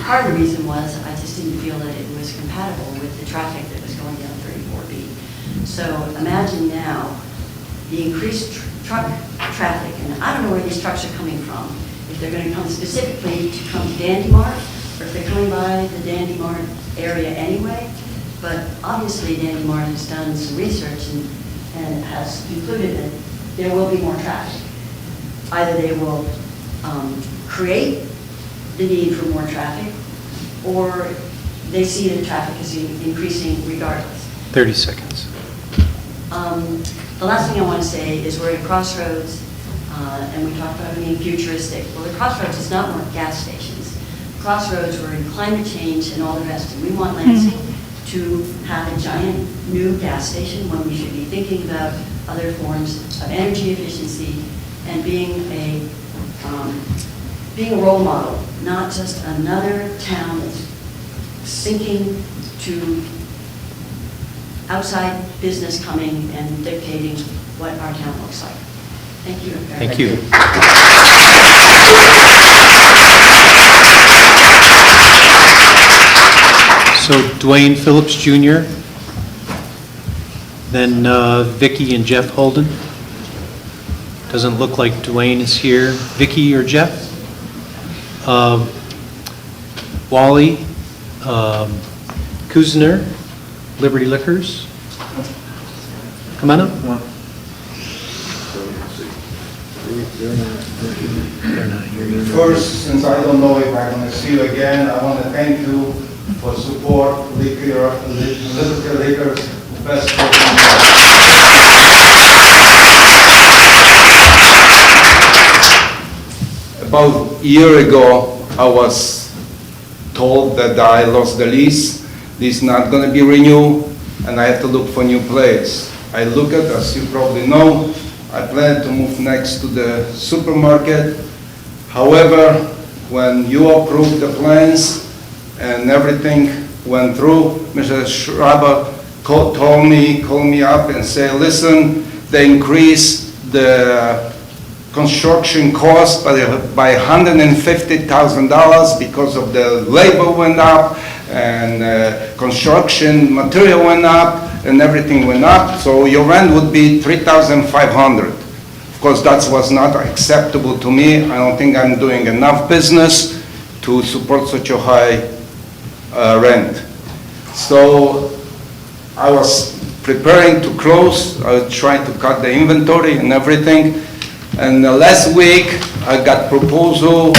Part of the reason was I just didn't feel that it was compatible with the traffic that was going down 34B. So imagine now the increased truck traffic, and I don't know where these trucks are coming from. If they're going to come specifically to come to Dandy Mart, or if they're coming by the Dandy Mart area anyway. But obviously Dandy Mart has done some research and has concluded that there will be more traffic. Either they will create the need for more traffic, or they see the traffic is increasing regardless. 30 seconds. The last thing I want to say is we're at a crossroads, and we talked about being futuristic. Well, the crossroads is not more gas stations. Crossroads, we're in climate change and all the rest, and we want Lansing to have a giant new gas station when we should be thinking about other forms of energy efficiency and being a role model, not just another town that's sinking to outside business coming and dictating what our town looks like. Thank you. Thank you. So Dwayne Phillips Jr., then Vicky and Jeff Holden. Doesn't look like Dwayne is here. Vicky or Jeff? Wally Kuzner, Liberty Liquors. Come on up. They're not here either. First, since I don't know if I'm going to see you again, I want to thank you for support Liberty Liquors Festival. About a year ago, I was told that I lost the lease. This is not going to be renewed, and I have to look for a new place. I look at, as you probably know, I plan to move next to the supermarket. However, when you approved the plans and everything went through, Mr. Schreiber called me up and said, listen, they increased the construction cost by $150,000 because of the labor went up and construction material went up and everything went up, so your rent would be $3,500. Of course, that was not acceptable to me. I don't think I'm doing enough business to support such a high rent. So I was preparing to close. I was trying to cut the inventory and everything. And last week, I got proposal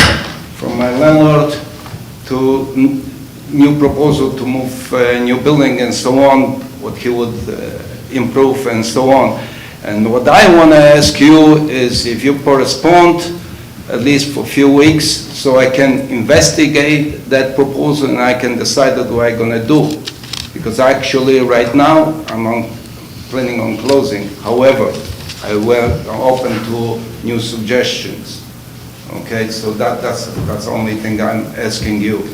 from my landlord to new proposal to move a new building and so on, what he would improve and so on. And what I want to ask you is if you correspond, at least for a few weeks, so I can investigate that proposal and I can decide what I'm going to do. Because actually, right now, I'm planning on closing. However, I'm open to new suggestions. Okay, so that's the only thing I'm asking you.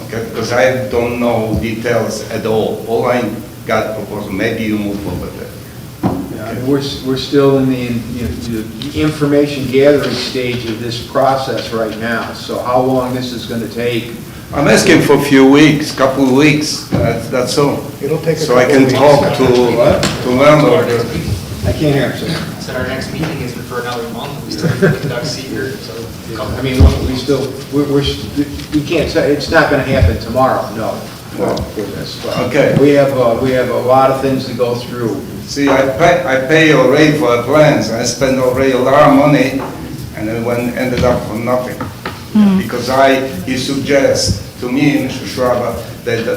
Okay, because I don't know details at all. All I got proposal. Maybe you move over there. Yeah, we're still in the information gathering stage of this process right now. So how long this is going to take? I'm asking for a few weeks, couple of weeks. That's all. It'll take a so I couple can of weeks. talk to landlord. I can't hear him, sir. So our next meeting is for another month. We still conduct seeker. So I mean, we can't say, it's not going to happen tomorrow, no. Okay. We have a lot of things to go through. See, I pay already for plans. I spend already a lot of money, and it ended up for nothing. Because he suggests to me, Mr. Schreiber, that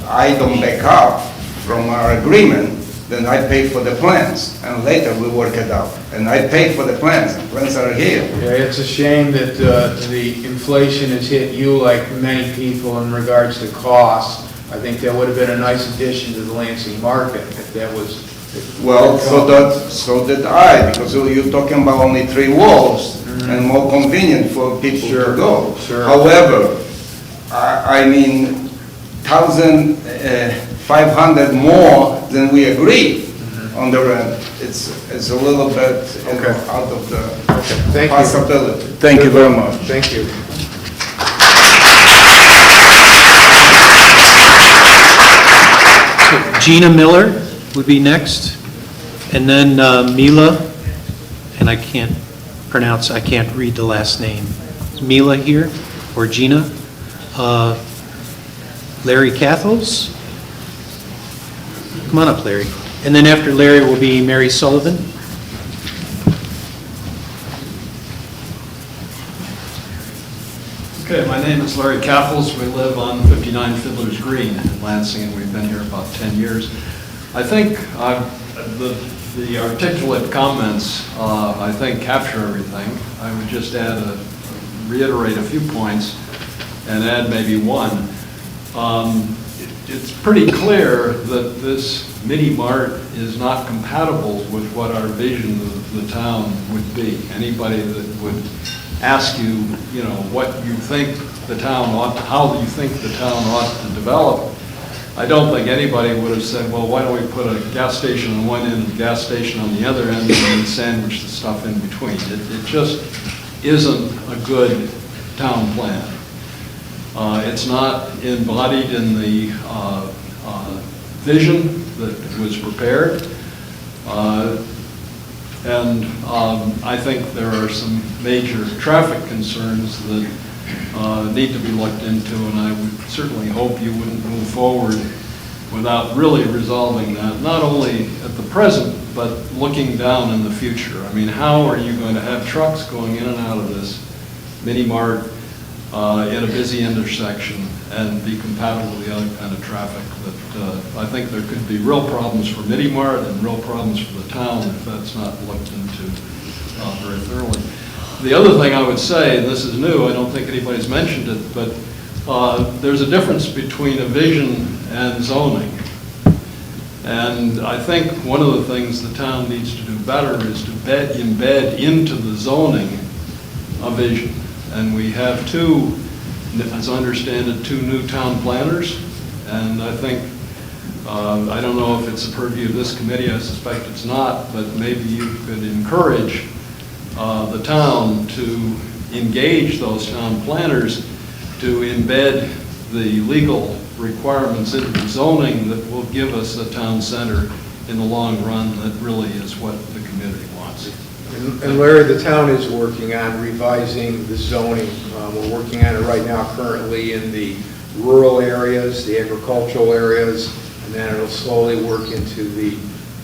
I don't back up from our agreement, then I pay for the plans, and later we work it out. And I pay for the plans, and plans are here. Yeah, it's a shame that the inflation has hit you like many people in regards to costs. I think that would have been a nice addition to the Lansing market if that was. Well, so did I, because you're talking about only 3 walls and more convenient for people to go. Sure. However, I mean, 1,500 more than we agreed on the rent. It's a little bit out of the possibility. Thank you very much. Thank you. So Gina Miller would be next, and then Mila, and I can't read the last name. Mila here, or Gina. Larry Cathles. Come on up, Larry. And then after Larry will be Mary Sullivan. Okay, my name is Larry Kappels. We live on 59 Fiddler's Green in Lansing, and we've been here about 10 years. I think the articulate comments, I think, capture everything. I would just reiterate a few points and add maybe one. It's pretty clear that this mini mart is not compatible with what our vision of the town would be. Anybody that would ask you, you know, what you think the town ought, how you think the town ought to develop, I don't think anybody would have said, well, why don't we put a gas station on one end and a gas station on the other end and then sandwich the stuff in between. It just isn't a good town plan. It's not embodied in the vision that was prepared. And I think there are some major traffic concerns that need to be looked into, and I would certainly hope you wouldn't move forward without really resolving that, not only at the present, but looking down in the future. I mean, how are you going to have trucks going in and out of this mini mart in a busy intersection and be compatible with the other kind of traffic that I think there could be real problems for mini mart and real problems for the town if that's not looked into very thoroughly. The other thing I would say, and this is new, I don't think anybody's mentioned it, but there's a difference between a vision and zoning. And I think one of the things the town needs to do better is to embed into the zoning a vision. And we have two, as I understand it, two new town planners. And I think, I don't know if it's the purview of this committee, I suspect it's not, but maybe you could encourage the town to engage those town planners to embed the legal requirements into the zoning that will give us a town center in the long run that really is what the community wants. And Larry, the town is working on revising the zoning. We're working on it right now currently in the rural areas, the agricultural areas, and then it'll slowly work into the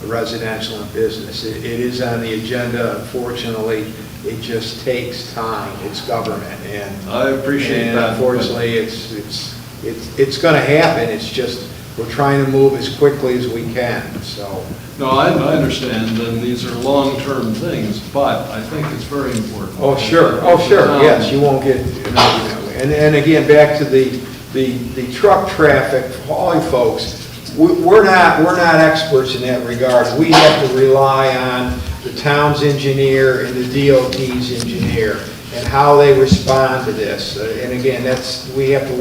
residential and business. It is on the agenda. Unfortunately, it just takes time. It's government, and I appreciate that. Unfortunately, it's going to happen. It's just we're trying to move as quickly as we can. So. No, I understand, and these are long-term things, but I think it's very important. Oh, sure. Oh, sure. Yes, you won't get. And again, back to the truck traffic, all you folks. We're not experts in that regard. We have to rely on the town's engineer and the DOT's engineer and how they respond to this. And again, we have to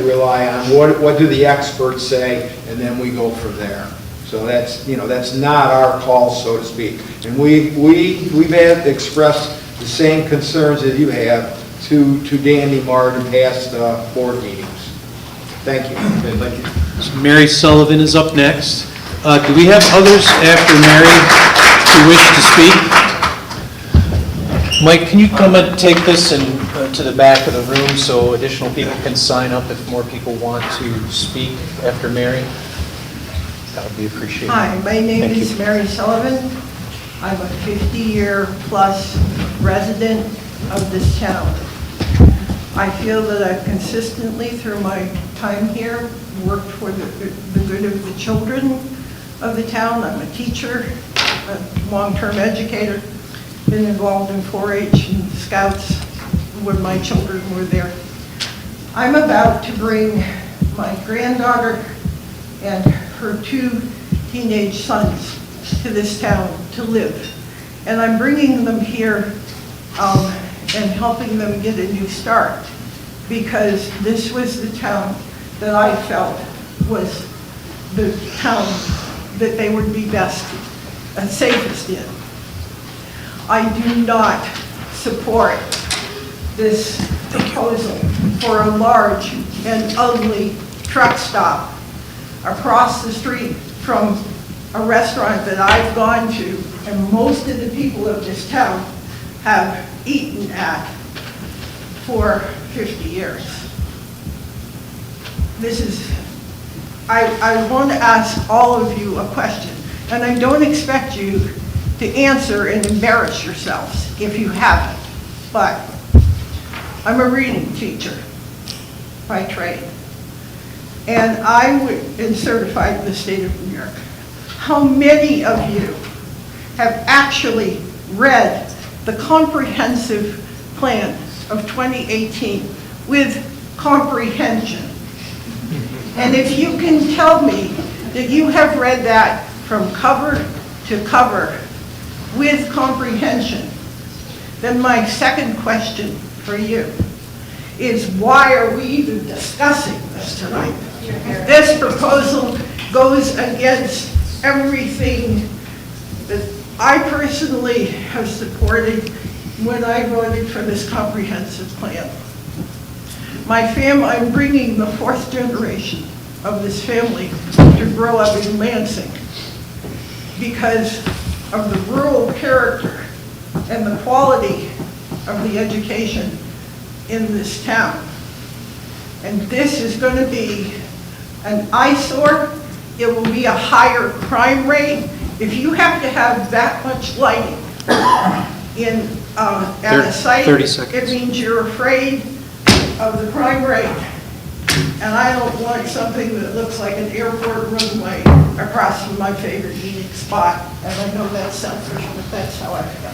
rely on what do the experts say, and then we go from there. So that's not our call, so to speak. And we've had expressed the same concerns that you have to Dandy Mart in past board meetings. Thank you. Okay, thank you. So Mary Sullivan is up next. Do we have others after Mary who wish to speak? Mike, can you come and take this to the back of the room so additional people can sign up if more people want to speak after Mary? That would be appreciated. Hi, my name Thank is you. Mary Sullivan. I'm a 50-year-plus resident of this town. I feel that I've consistently, through my time here, worked for the good of the children of the town. I'm a teacher, a long-term educator, been involved in 4-H and Scouts when my children were there. I'm about to bring my granddaughter and her 2 teenage sons to this town to live. And I'm bringing them here and helping them get a new start, because this was the town that I felt was the town that they would be best and safest in. I do not support this proposal for a large and ugly truck stop across the street from a restaurant that I've gone to and most of the people of this town have eaten at for 50 years. I want to ask all of you a question. and I don't expect you to answer and embarrass yourselves if you haven't, but I'm a reading teacher by trade, and am certified in the state of New York. How many of you have actually read the comprehensive plan of 2018 with comprehension? And if you can tell me that you have read that from cover to cover with comprehension, then my second question for you is, why are we even discussing this tonight? This proposal goes against everything that I personally have supported when I voted for this comprehensive plan. I'm bringing the fourth generation of this family to grow up in Lansing because of the rural character and the quality of the education in this town. And this is going to be an eyesore. It will be a higher crime rate. If you have to have that much lighting at a site, 30 seconds. it means you're afraid of the crime rate. And I don't want something that looks like an airport runway across from my favorite eating spot. And I know that's selfish, but that's how I feel.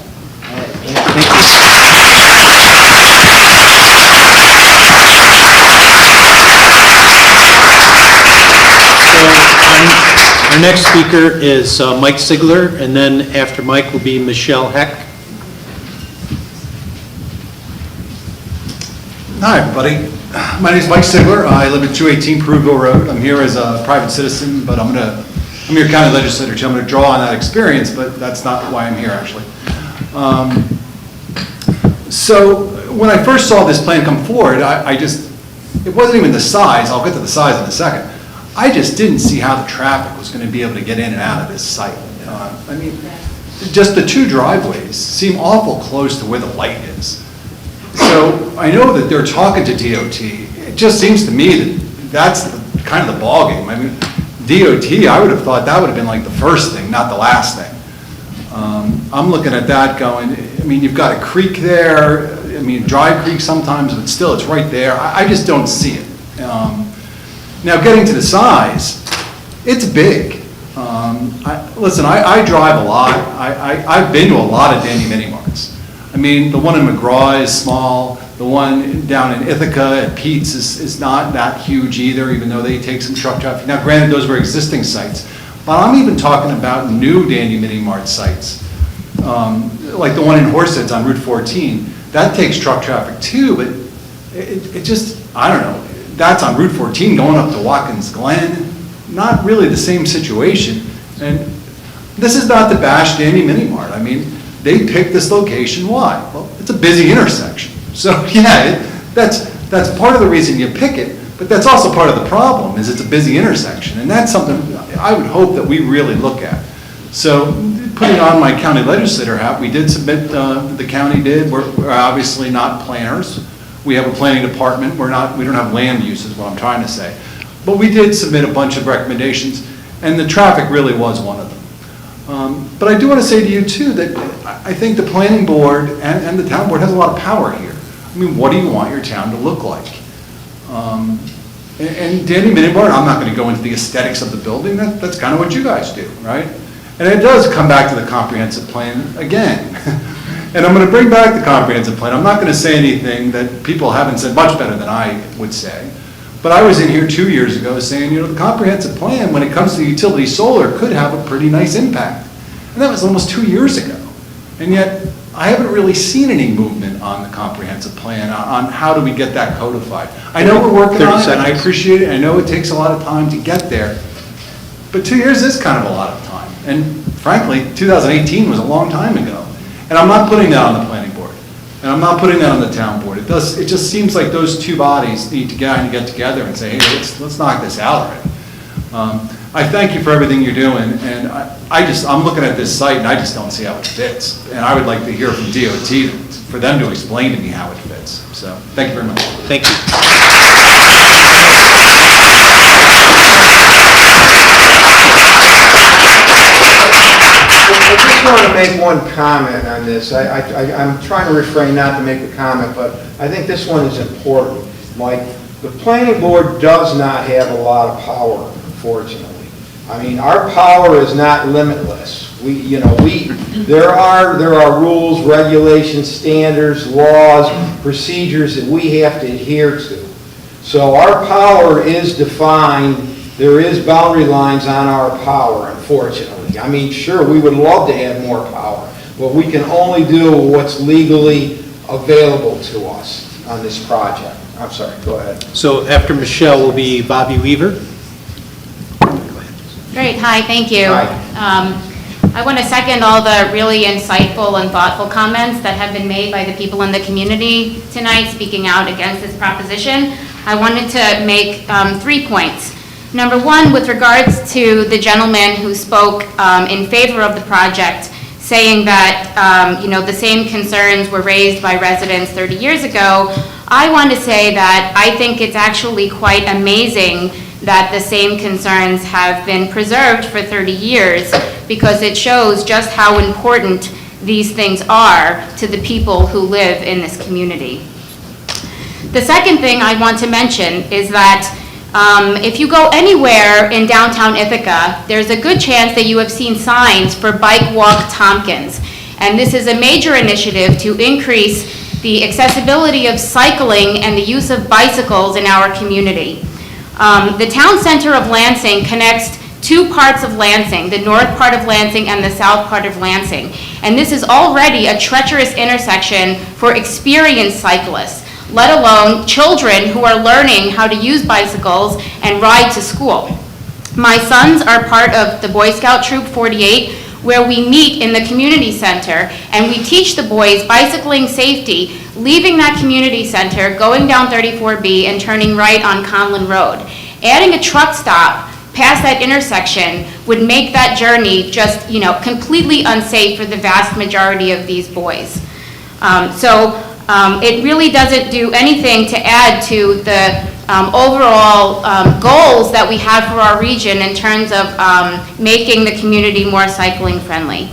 Our next speaker is Mike Sigler, and then after Mike will be Michelle Heck. Hi, everybody. My name is Mike Sigler. I live at 218 Peruville Road. I'm here as a private citizen, but I'm your county legislator, too. I'm going to draw on that experience, but that's not why I'm here, actually. So when I first saw this plan come forward, it wasn't even the size. I'll get to the size in a second. I just didn't see how the traffic was going to be able to get in and out of this site. Just the two driveways seem awful close to where the light is. So I know that they're talking to DOT. It just seems to me that that's kind of the ballgame. DOT, I would have thought that would have been like the first thing, not the last thing. I'm looking at that going, you've got a creek there. Dry creek sometimes, but still it's right there. I just don't see it. Now, getting to the size, it's big. Listen, I drive a lot. I've been to a lot of Dandy Mini Marts. The one in McGraw is small. The one down in Ithaca at Pete's is not that huge either, even though they take some truck traffic. Now, granted, those were existing sites. But I'm even talking about new Dandy Mini Mart sites, like the one in Horseheads on Route 14. That takes truck traffic too, but it just, I don't know. That's on Route 14 going up to Watkins Glen. Not really the same situation. And this is not to bash Dandy Mini Mart. They picked this location. Why? Well, it's a busy intersection. So yeah, that's part of the reason you pick it, but that's also part of the problem is it's a busy intersection. And that's something I would hope that we really look at. So putting on my county legislator hat, we did submit, the county did. We're obviously not planners. We have a planning department. We don't have land use is what I'm trying to say. But we did submit a bunch of recommendations, and the traffic really was one of them. But I do want to say to you too that I think the planning board and the town board has a lot of power here. What do you want your town to look like? And Dandy Mini Mart, I'm not going to go into the aesthetics of the building. That's kind of what you guys do, right? And it does come back to the comprehensive plan again. And I'm going to bring back the comprehensive plan. I'm not going to say anything that people haven't said much better than I would say. But I was in here 2 years ago saying, the comprehensive plan, when it comes to utility solar, could have a pretty nice impact. And that was almost 2 years ago. And yet, I haven't really seen any movement on the comprehensive plan, on how do we get that codified. I know we're working on it, and I appreciate it. I know it takes a lot of time to get there. But 2 years is kind of a lot of time. And frankly, 2018 was a long time ago. And I'm not putting that on the planning board. And I'm not putting that on the town board. It just seems like those two bodies need to get together and say, hey, let's knock this out already. I thank you for everything you're doing, and I'm looking at this site and I just don't see how it fits. And I would like to hear from DOT for them to explain to me how it fits. So, thank you very much. Thank you. make one comment on this. I'm trying to refrain not to make a comment, but I think this one is important. Mike, the planning board does not have a lot of power, unfortunately. I mean, our power is not limitless. There are rules, regulations, standards, laws, procedures that we have to adhere to. So our power is defined. There is boundary lines on our power, unfortunately. I mean, sure, we would love to have more power, but we can only do what's legally available to us on this project. I'm sorry, go ahead. So after Michelle will be Bobby Weaver. Great, hi, thank you. Hi. I want to second all the really insightful and thoughtful comments that have been made by the people in the community tonight speaking out against this proposition. I wanted to make 3 points. Number one, with regards to the gentleman who spoke in favor of the project, saying that the same concerns were raised by residents 30 years ago, I want to say that I think it's actually quite amazing that the same concerns have been preserved for 30 years because it shows just how important these things are to the people who live in this community. The second thing I want to mention is that if you go anywhere in downtown Ithaca, there's a good chance that you have seen signs for Bike Walk Tompkins. And this is a major initiative to increase the accessibility of cycling and the use of bicycles in our community. The town center of Lansing connects two parts of Lansing, the north part of Lansing and the south part of Lansing. And this is already a treacherous intersection for experienced cyclists, let alone children who are learning how to use bicycles and ride to school. My sons are part of the Boy Scout Troop 48, where we meet in the community center and we teach the boys bicycling safety, leaving that community center, going down 34B and turning right on Conlin Road. Adding a truck stop past that intersection would make that journey just, completely unsafe for the vast majority of these boys. It really doesn't do anything to add to the overall goals that we have for our region in terms of making the community more cycling friendly.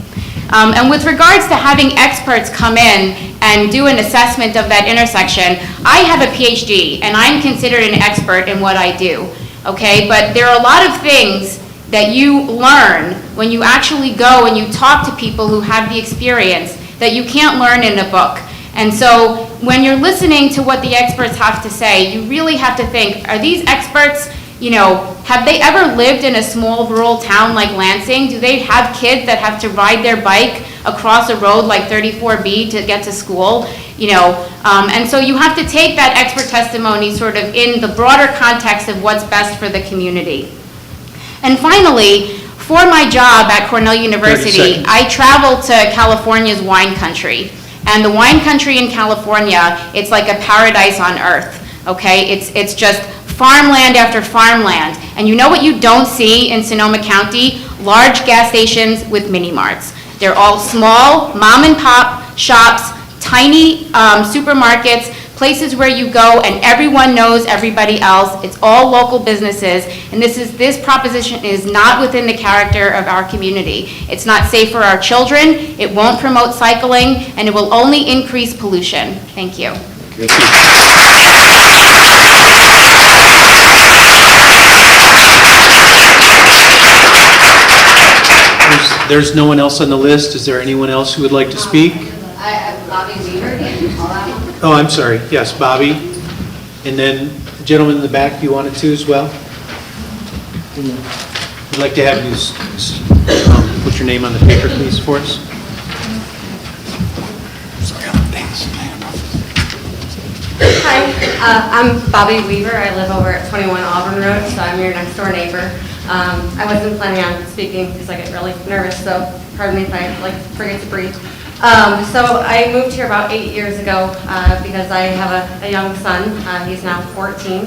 And with regards to having experts come in and do an assessment of that intersection, I have a PhD and I'm considered an expert in what I do, okay? But there are a lot of things that you learn when you actually go and you talk to people who have the experience that you can't learn in a book. And so when you're listening to what the experts have to say, you really have to think, are these experts, have they ever lived in a small rural town like Lansing? Do they have kids that have to ride their bike across a road like 34B to get to school? And so you have to take that expert testimony sort of in the broader context of what's best for the community. And finally, for my job at Cornell University, I travel to California's wine country. And the wine country in California, it's like a paradise on earth, okay? It's just farmland after farmland. And you know what you don't see in Sonoma County? Large gas stations with mini marts. They're all small, mom and pop shops, tiny supermarkets, places where you go and everyone knows everybody else. It's all local businesses, and this proposition is not within the character of our community. It's not safe for our children, it won't promote cycling, and it will only increase pollution. Thank you. There's no one else on the list. Is there anyone else who would like to speak? Bobby Weaver, Oh, I'm sorry. Yes, Bobby. And then the gentleman in the back, you wanted to as well? I'd like to have you put your name on the paper, please, for us. Hi, I'm Bobby Weaver. I live over at 21 Auburn Road, so I'm your next door neighbor. I wasn't planning on speaking because I get really nervous, so pardon me if I forget to breathe. So I moved here about 8 years ago because I have a young son. He's now 14.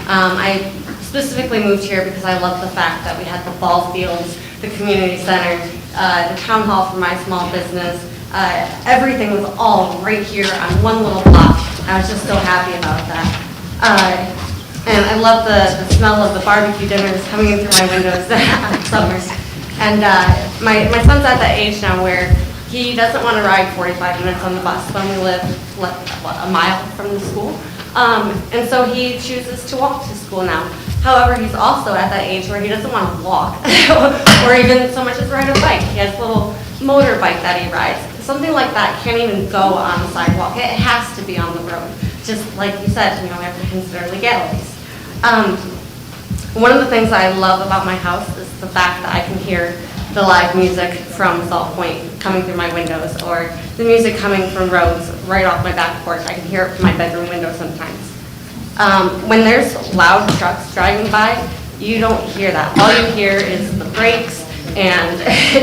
I specifically moved here because I love the fact that we had the ball fields, the community center, the town hall for my small business. Everything was all right here on one little block. I was just so happy about that. And I love the smell of the barbecue dinners coming in through my windows on summers. And my son's at that age now where He doesn't want to ride 45 minutes on the bus when we live, a mile from the school. And so he chooses to walk to school now. However, he's also at that age where he doesn't want to walk or even so much as ride a bike. He has a little motorbike that he rides. Something like that can't even go on the sidewalk. It has to be on the road. Just like you said, we have to consider legalities. One of the things I love about my house is the fact that I can hear the live music from Salt Point coming through my windows, or the music coming from roads right off my back porch. I can hear it from my bedroom window sometimes. When there's loud trucks driving by, you don't hear that. All you hear is the brakes and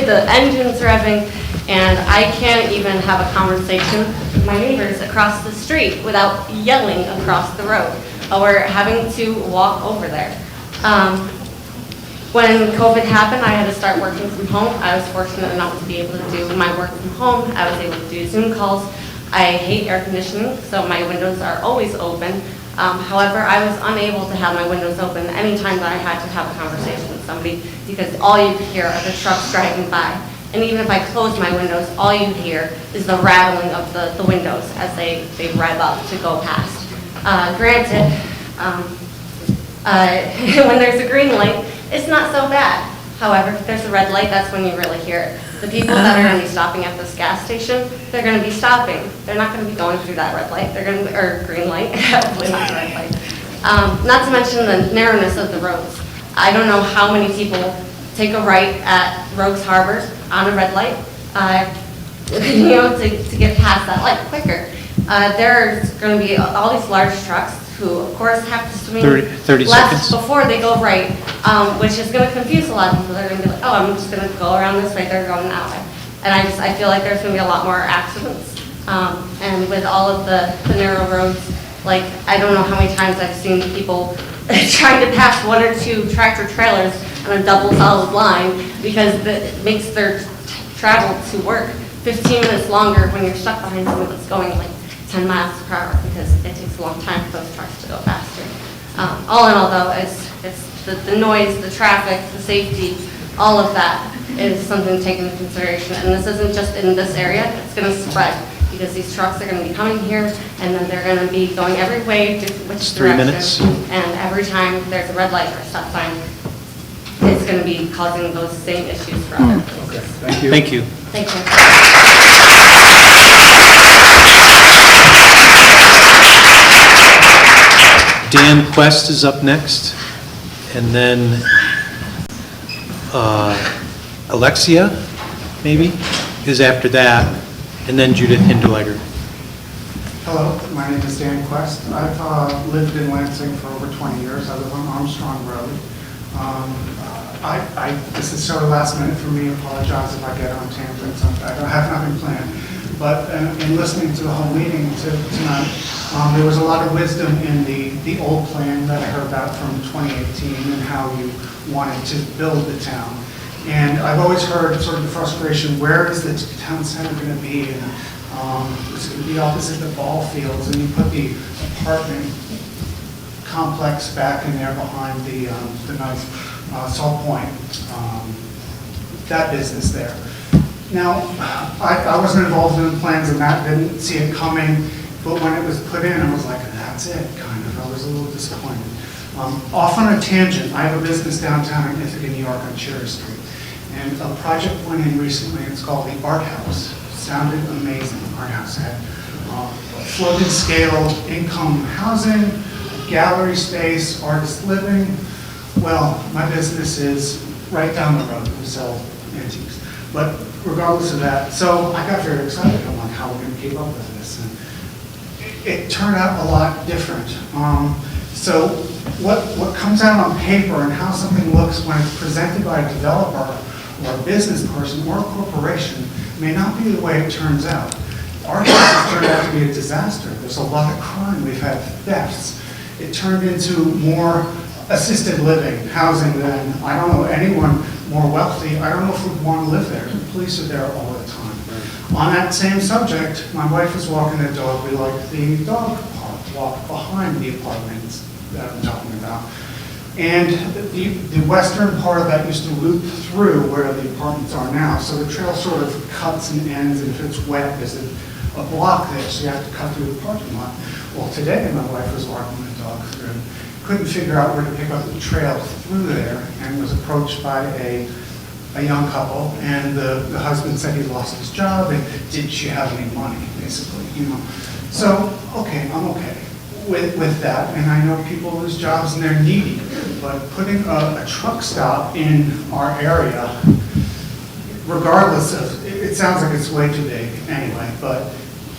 the engines revving, and I can't even have a conversation with my neighbors across the street without yelling across the road or having to walk over there. When COVID happened, I had to start working from home. I was fortunate enough to be able to do my work from home. I was able to do Zoom calls. I hate air conditioning, so my windows are always open. However, I was unable to have my windows open anytime that I had to have a conversation with somebody, because all you could hear are the trucks driving by. And even if I close my windows, all you hear is the rattling of the windows as they rev up to go past. Granted, when there's a green light, it's not so bad. However, if there's a red light, that's when you really hear it. The people that are going to be stopping at this gas station, they're going to be stopping. They're not going to be going through that red light. They're going to, or green light, hopefully not the red light. Not to mention the narrowness of the roads. I don't know how many people take a right at Rogues Harbor on a red light, to get past that light quicker. There's going to be all these large trucks who, of course, have to swing 30 left seconds. before they go right, which is going to confuse a lot of people. They're going to be like, oh, I'm just going to go around this way, they're going that way. And I feel like there's going to be a lot more accidents. And with all of the narrow roads, like, I don't know how many times I've seen people trying to pass one or two tractor trailers on a double solid line, because it makes their travel to work 15 minutes longer when you're stuck behind someone that's going like 10 miles per hour, because it takes a long time for those trucks to go faster. All in all, though, it's the noise, the traffic, the safety, all of that is something to take into consideration. And this isn't just in this area, it's going to spread, because these trucks are going to be coming here, and then they're going to be going every way, which 3 direction. minutes. And every time there's a red light or a stop sign, it's going to be causing those same issues for other places. Okay, thank you. Thank you. Thank you. Dan Quest is up next, and then Alexia, maybe, is after that, and then Judith Hindeleger. Hello, my name is Dan Quest. I've lived in Lansing for over 20 years. I live on Armstrong Road. This is sort of last minute for me. Apologize if I get on tangents. I don't have nothing planned. But in listening to the whole meeting tonight, there was a lot of wisdom in the old plan that I heard about from 2018 and how you wanted to build the town. And I've always heard sort of the frustration, where is the town center going to be? And it's going to be opposite the ball fields, and you put the apartment complex back in there behind the nice Salt Point, that business there. Now, I wasn't involved in the plans, and that didn't see it coming, but when it was put in, I was like, that's it, kind of. I was a little disappointed. Off on a tangent, I have a business downtown in Ithaca, New York on Cherry Street, and a project went in recently. It's called the Art House. Sounded amazing. Art House had floating scale income housing, gallery space, artist living. Well, my business is right down the road. We sell antiques. But regardless of that, so I got very excited. I'm like, how are we going to keep up with this? And it turned out a lot different. So what comes out on paper and how something looks when it's presented by a developer or a business person or a corporation may not be the way it turns out. Our house has turned out to be a disaster. There's a lot of crime. We've had thefts. It turned into more assisted living, housing than, I don't know, anyone more wealthy. I don't know if we'd want to live there. The police are there all the time. On that same subject, my wife was walking the dog. We like the dog park walk behind the apartments that I'm talking about. And the western part of that used to loop through where the apartments are now. So the trail sort of cuts and ends, and if it's wet, there's a block there, so you have to cut through the parking lot. Well, today my wife was walking the dog through, couldn't figure out where to pick up the trail through there, and was approached by a young couple, and the husband said he lost his job, and did she have any money, basically, you know. So, okay, I'm okay with that, and I know people lose jobs and they're needy, but putting a truck stop in our area, regardless of, it sounds like it's way too big anyway, but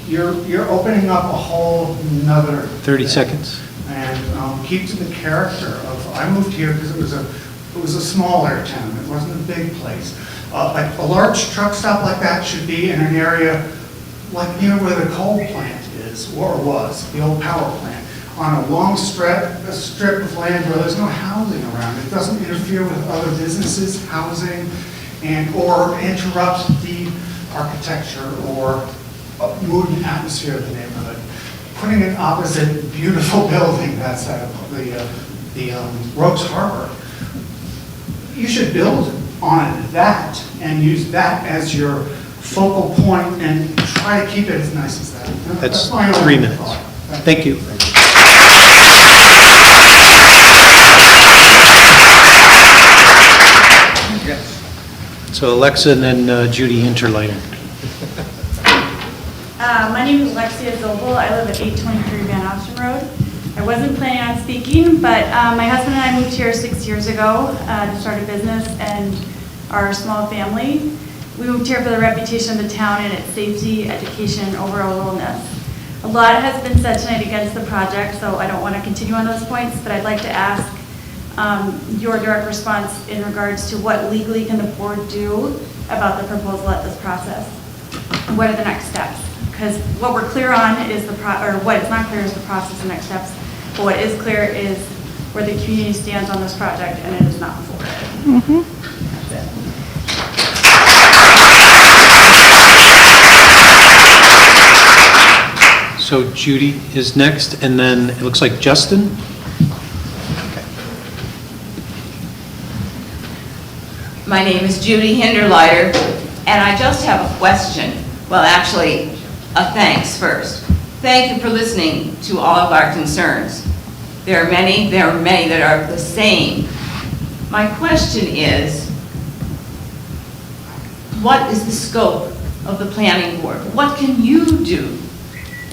you're opening up a whole nother 30 seconds. And keep to the character of, I moved here because it was a smaller town, it wasn't a big place. Like a large truck stop like that should be in an area like near where the coal plant is, or was, the old power plant, on a long strip of land where there's no housing around. It doesn't interfere with other businesses, housing, and or interrupt the architecture or mood and atmosphere of the neighborhood. Putting it opposite beautiful building that's at the Rogues Harbor, you should build on that and use that as your focal point and try to keep it as nice as that. That's my only 3 minutes. thought. Thank you. So Alexa and then Judy Interlighter. My name is Alexia Zobel. I live at 823 Van Austin Road. I wasn't planning on speaking, but my husband and I moved here 6 years ago to start a business and our small family. We moved here for the reputation of the town and its safety, education, and overall wellness. A lot has been said tonight against the project, so I don't want to continue on those points, but I'd like to ask your direct response in regards to what legally can the board do about the proposal at this process? What are the next steps? Because what we're clear on is what is not clear is the process and next steps, but what is clear is where the community stands on this project, and it is not forward. So Judy is next, and then it looks like Justin. My name is Judy Hinderleiter, and I just have a question. Well, actually, a thanks first. Thank you for listening to all of our concerns. There are many that are the same. My question is, what is the scope of the planning board? What can you do?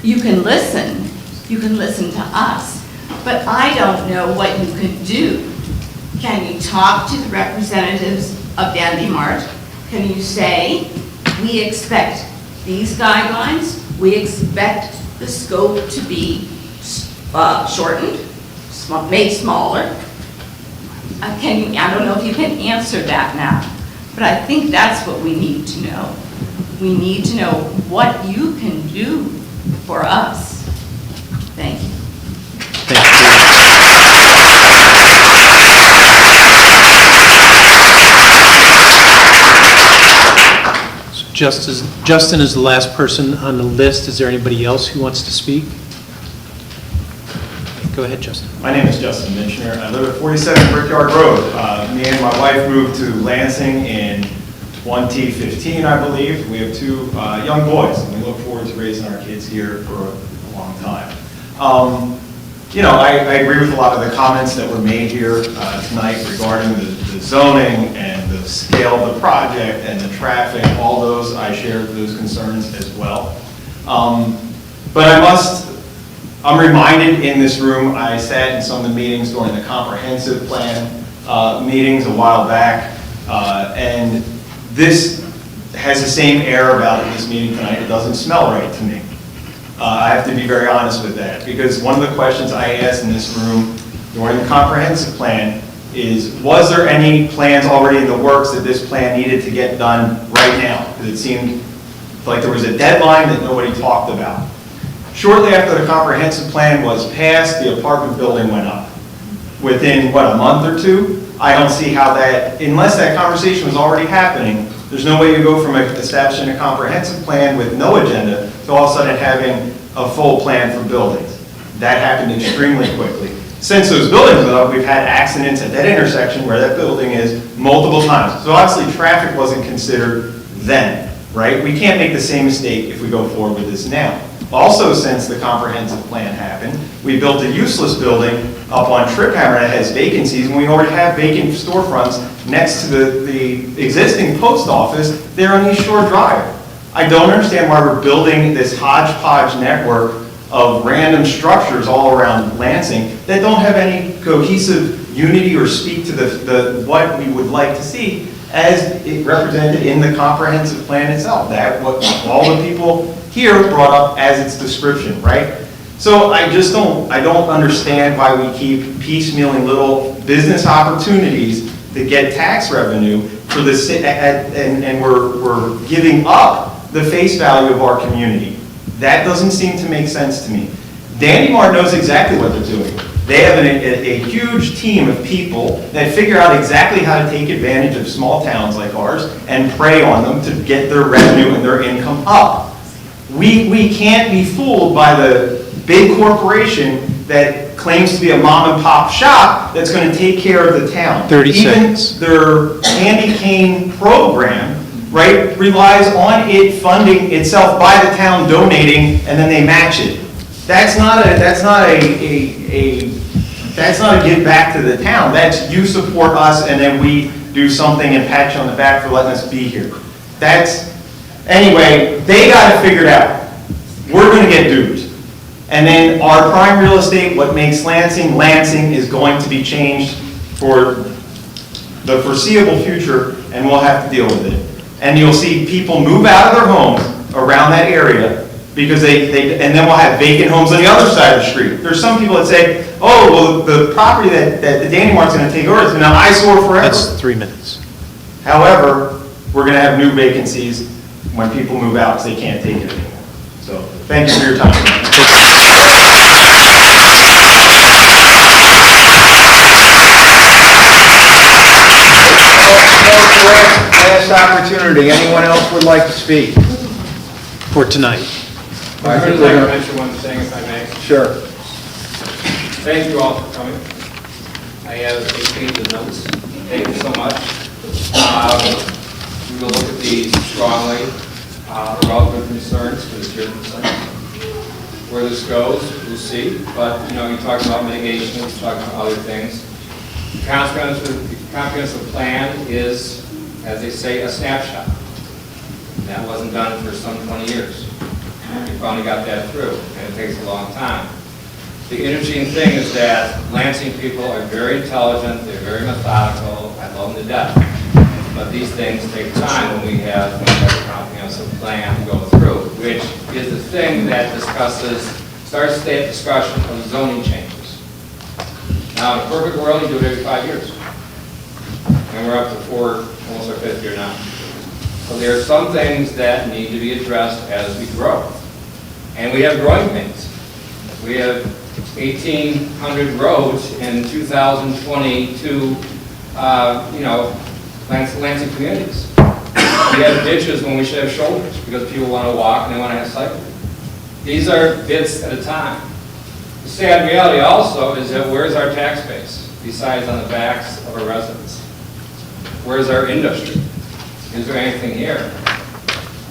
You can listen to us, but I don't know what you can do. Can you talk to the representatives of Dandy Mart? Can you say, we expect these guidelines, we expect the scope to be shortened, made smaller? I don't know if you can answer that now, but I think that's what we need to know. We need to know what you can do for us. Thank you. Justin is the last person on the list. Is there anybody else who wants to speak? Go ahead, Justin. My name is Justin Minchner. I live at 47 Brickyard Road. Me and my wife moved to Lansing in 2015, I believe. We have two young boys, and we look forward to raising our kids here for a long time. I agree with a lot of the comments that were made here tonight regarding the zoning and the scale of the project and the traffic. All those, I share those concerns as well. But I'm reminded in this room, I sat in some of the meetings during the comprehensive plan meetings a while back, and this has the same air about it, this meeting tonight. It doesn't smell right to me. I have to be very honest with that, because one of the questions I asked in this room during the comprehensive plan is, was there any plans already in the works that this plan needed to get done right now? Because it seemed like there was a deadline that nobody talked about. Shortly after the comprehensive plan was passed, the apartment building went up. Within, a month or two? I don't see how that, unless that conversation was already happening, there's no way you go from establishing a comprehensive plan with no agenda to all of a sudden having a full plan for buildings. That happened extremely quickly. Since those buildings went up, we've had accidents at that intersection where that building is multiple times. So obviously, traffic wasn't considered then, right? We can't make the same mistake if we go forward with this now. Also, since the comprehensive plan happened, we built a useless building up on Trip Hammer that has vacancies, and we already have vacant storefronts next to the existing post office there on East Shore Drive. I don't understand why we're building this hodgepodge network of random structures all around Lansing that don't have any cohesive unity or speak to the what we would like to see as it represented in the comprehensive plan itself. That what all the people here brought up as its description, right? So I don't understand why we keep piecemealing little business opportunities to get tax revenue for the and we're giving up the face value of our community. That doesn't seem to make sense to me. Dandy Mart knows exactly what they're doing. They have a huge team of people that figure out exactly how to take advantage of small towns like ours and prey on them to get their revenue and their income up. We can't be fooled by the big corporation that claims to be a mom and pop shop that's going to take care of the town. 30 Even seconds. their candy cane program, right, relies on it funding itself by the town donating, and then they match it. That's not a give back to the town. That's you support us, and then we do something and pat you on the back for letting us be here. Anyway, they got it figured out. We're going to get duped. And then our prime real estate, what makes Lansing is going to be changed for the foreseeable future, and we'll have to deal with it. And you'll see people move out of their homes around that area because and then we'll have vacant homes on the other side of the street. There's some people that say, oh, well, the property that the Dandy Mart's going to take over has been an eyesore forever. That's 3 minutes. However, we're going to have new vacancies when people move out because they can't take it anymore. So, thank you for your time. Last opportunity. Anyone else would like to speak? For tonight. I I'd think like we're to gonna- mention one thing, if I may. Sure. Thank you all for coming. I have 8 pages of notes. Thank you so much. We will look at these strongly. They're all good concerns, because it's your concerns. Where this goes, we'll see. But, you talked about mitigation, you talked about other things. The comprehensive plan is, as they say, a snapshot. And that wasn't done for some 20 years. We finally got that through, and it takes a long time. The interesting thing is that Lansing people are very intelligent, they're very methodical, I love them to death. But these things take time when we have a comprehensive plan to go through, which is the thing that starts the discussion of zoning changes. Now, in a perfect world, you do it every 5 years. And we're up to 4, almost our 5th year now. So there are some things that need to be addressed as we grow. And we have growing pains. We have 1,800 roads in 2022, Lansing communities. We have ditches when we should have shoulders because people want to walk and they want to have cycling. These are bits at a time. The sad reality also is that where's our tax base besides on the backs of our residents? Where's our industry? Is there anything here?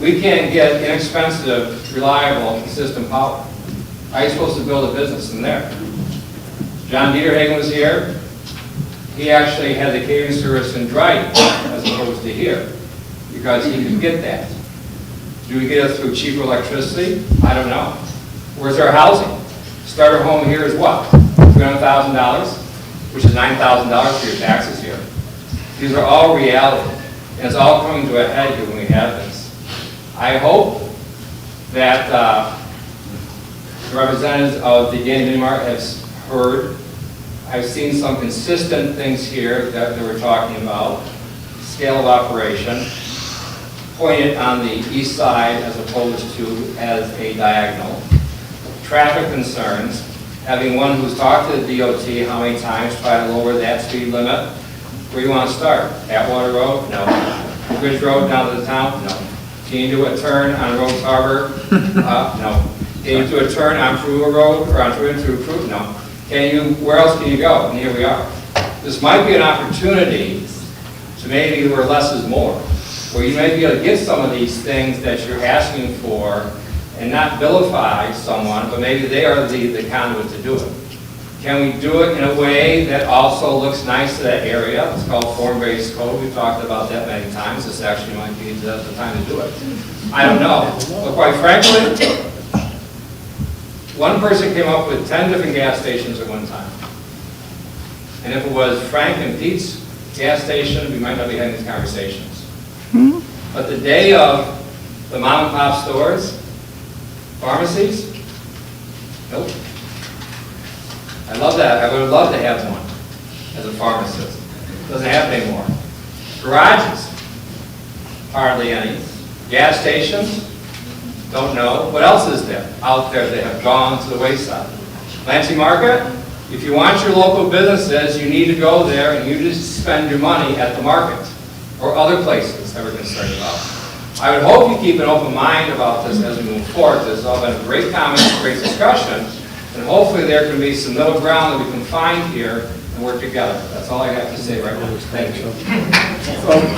We can't get inexpensive, reliable, consistent power. How are you supposed to build a business in there? John Dieterhagen was here. He actually had the catering service in Dryden as opposed to here because he could get that. Do we get it through cheaper electricity? I don't know. Where's our housing? Starter home here is what? $300,000, which is $9,000 for your taxes here. These are all reality, and it's all coming to a head here when we have this. I hope that the representatives of the Dandy Mart have heard. I've seen some consistent things here that we're talking about. Scale of operation, pointed on the east side as opposed to as a diagonal. Traffic concerns, having one who's talked to the DOT how many times, try to lower that speed limit. Where do you want to start? Atwater Road? No. Bridge Road down to the town? No. Can you do a turn on Rhodes Harbor? No. Can you do a turn on Peru Road or on Peru to Peru? No. Where else can you go? And here we are. This might be an opportunity to maybe where less is more, where you may be able to get some of these things that you're asking for and not vilify someone, but maybe they are the conduit to do it. Can we do it in a way that also looks nice to that area? It's called form-based code. We've talked about that many times. This actually might be the time to do it. I don't know. But quite frankly, one person came up with 10 different gas stations at one time. And if it was Frank and Pete's gas station, we might not be having these conversations. But the day of the mom and pop stores, pharmacies, nope. I love that. I would love to have one as a pharmacist. Doesn't happen anymore. Garages, hardly any. Gas stations, don't know. What else is there out there that have gone to the wayside? Lansing Market, if you want your local businesses, you need to go there and you just spend your money at the market or other places that we're concerned about. I would hope you keep an open mind about this as we move forward. There's all been great comments, great discussion. And hopefully there can be some middle ground that we can find here and work together. That's all I have to say right now. Thank you.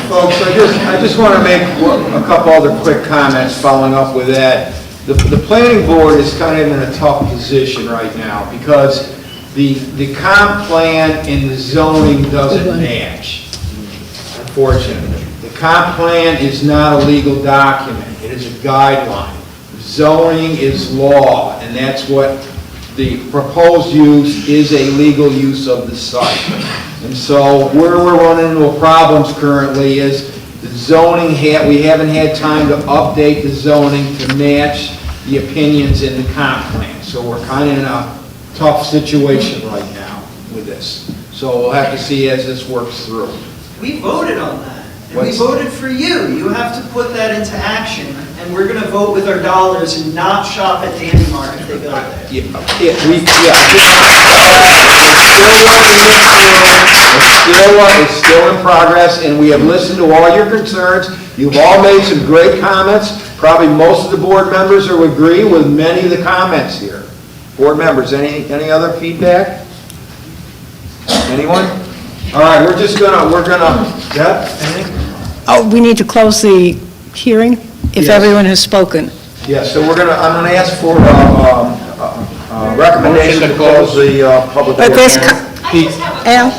Folks, I just want to make a couple other quick comments following up with that. The planning board is kind of in a tough position right now because the comp plan and the zoning doesn't match, unfortunately. The comp plan is not a legal document. It is a guideline. Zoning is law, and that's what the proposed use is, a legal use of the site. And so where we're running into problems currently is the zoning, we haven't had time to update the zoning to match the opinions in the comp plan. So we're kind of in a tough situation right now with this. So we'll have to see as this works through. We voted on that. And we voted for you. You have to put that into action. And we're going to vote with our dollars and not shop at Dandy Mart if they go there. It's still in progress, and we have listened to all your concerns. You've all made some great comments. Probably most of the board members would agree with many of the comments here. Board members, any other feedback? Anyone? All right, we're gonna, Deb, anything? Oh, we need to close the hearing if Yes. everyone has spoken. Yes, so I'm gonna ask for a recommendation to close the public But this, hearing. Al?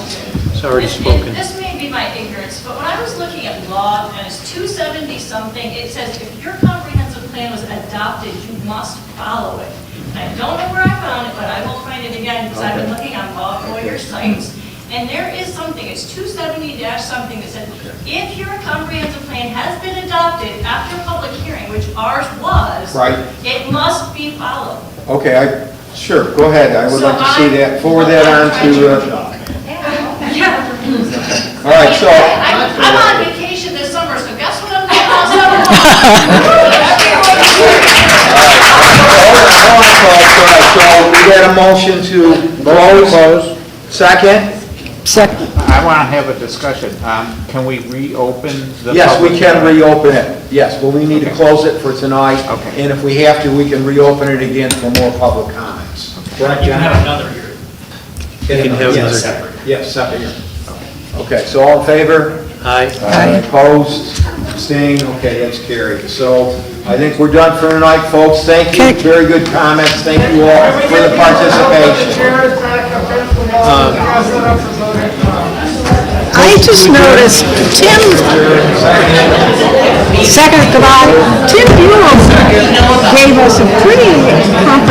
It's already spoken. This may be my ignorance, but when I was looking at law, and it's 270 something, it says if your comprehensive plan was adopted, you must follow it. And I don't know where I found it, but I will find it again, because I've been looking on lawyer sites. And there is something, it's 270-something that says, if your comprehensive plan has been adopted after public hearing, which ours was, Right. it must be followed. Okay, sure, go ahead. I would like to see that. Forward that on to, Yeah. all right, so. I'm on vacation this summer, so guess what I'm doing all summer? Hold on, folks. So we got a motion to close. Second? Second. I want to have a discussion. Can we reopen the? Yes, we public can hearing? reopen it. Yes, but we need to close it for tonight. Okay. And if we have to, we can reopen it again for more public comments. Correct, You can John? have another hearing. You can have Yes. another. Yes, second hearing. Okay, so all in favor? Aye. Opposed? Abstained? Okay, that's carried. So I think we're done for tonight, folks. Thank you. Very good comments. Thank you all for the participation. I just noticed, Tim, second, goodbye, Tim Buell gave us a pretty comprehensive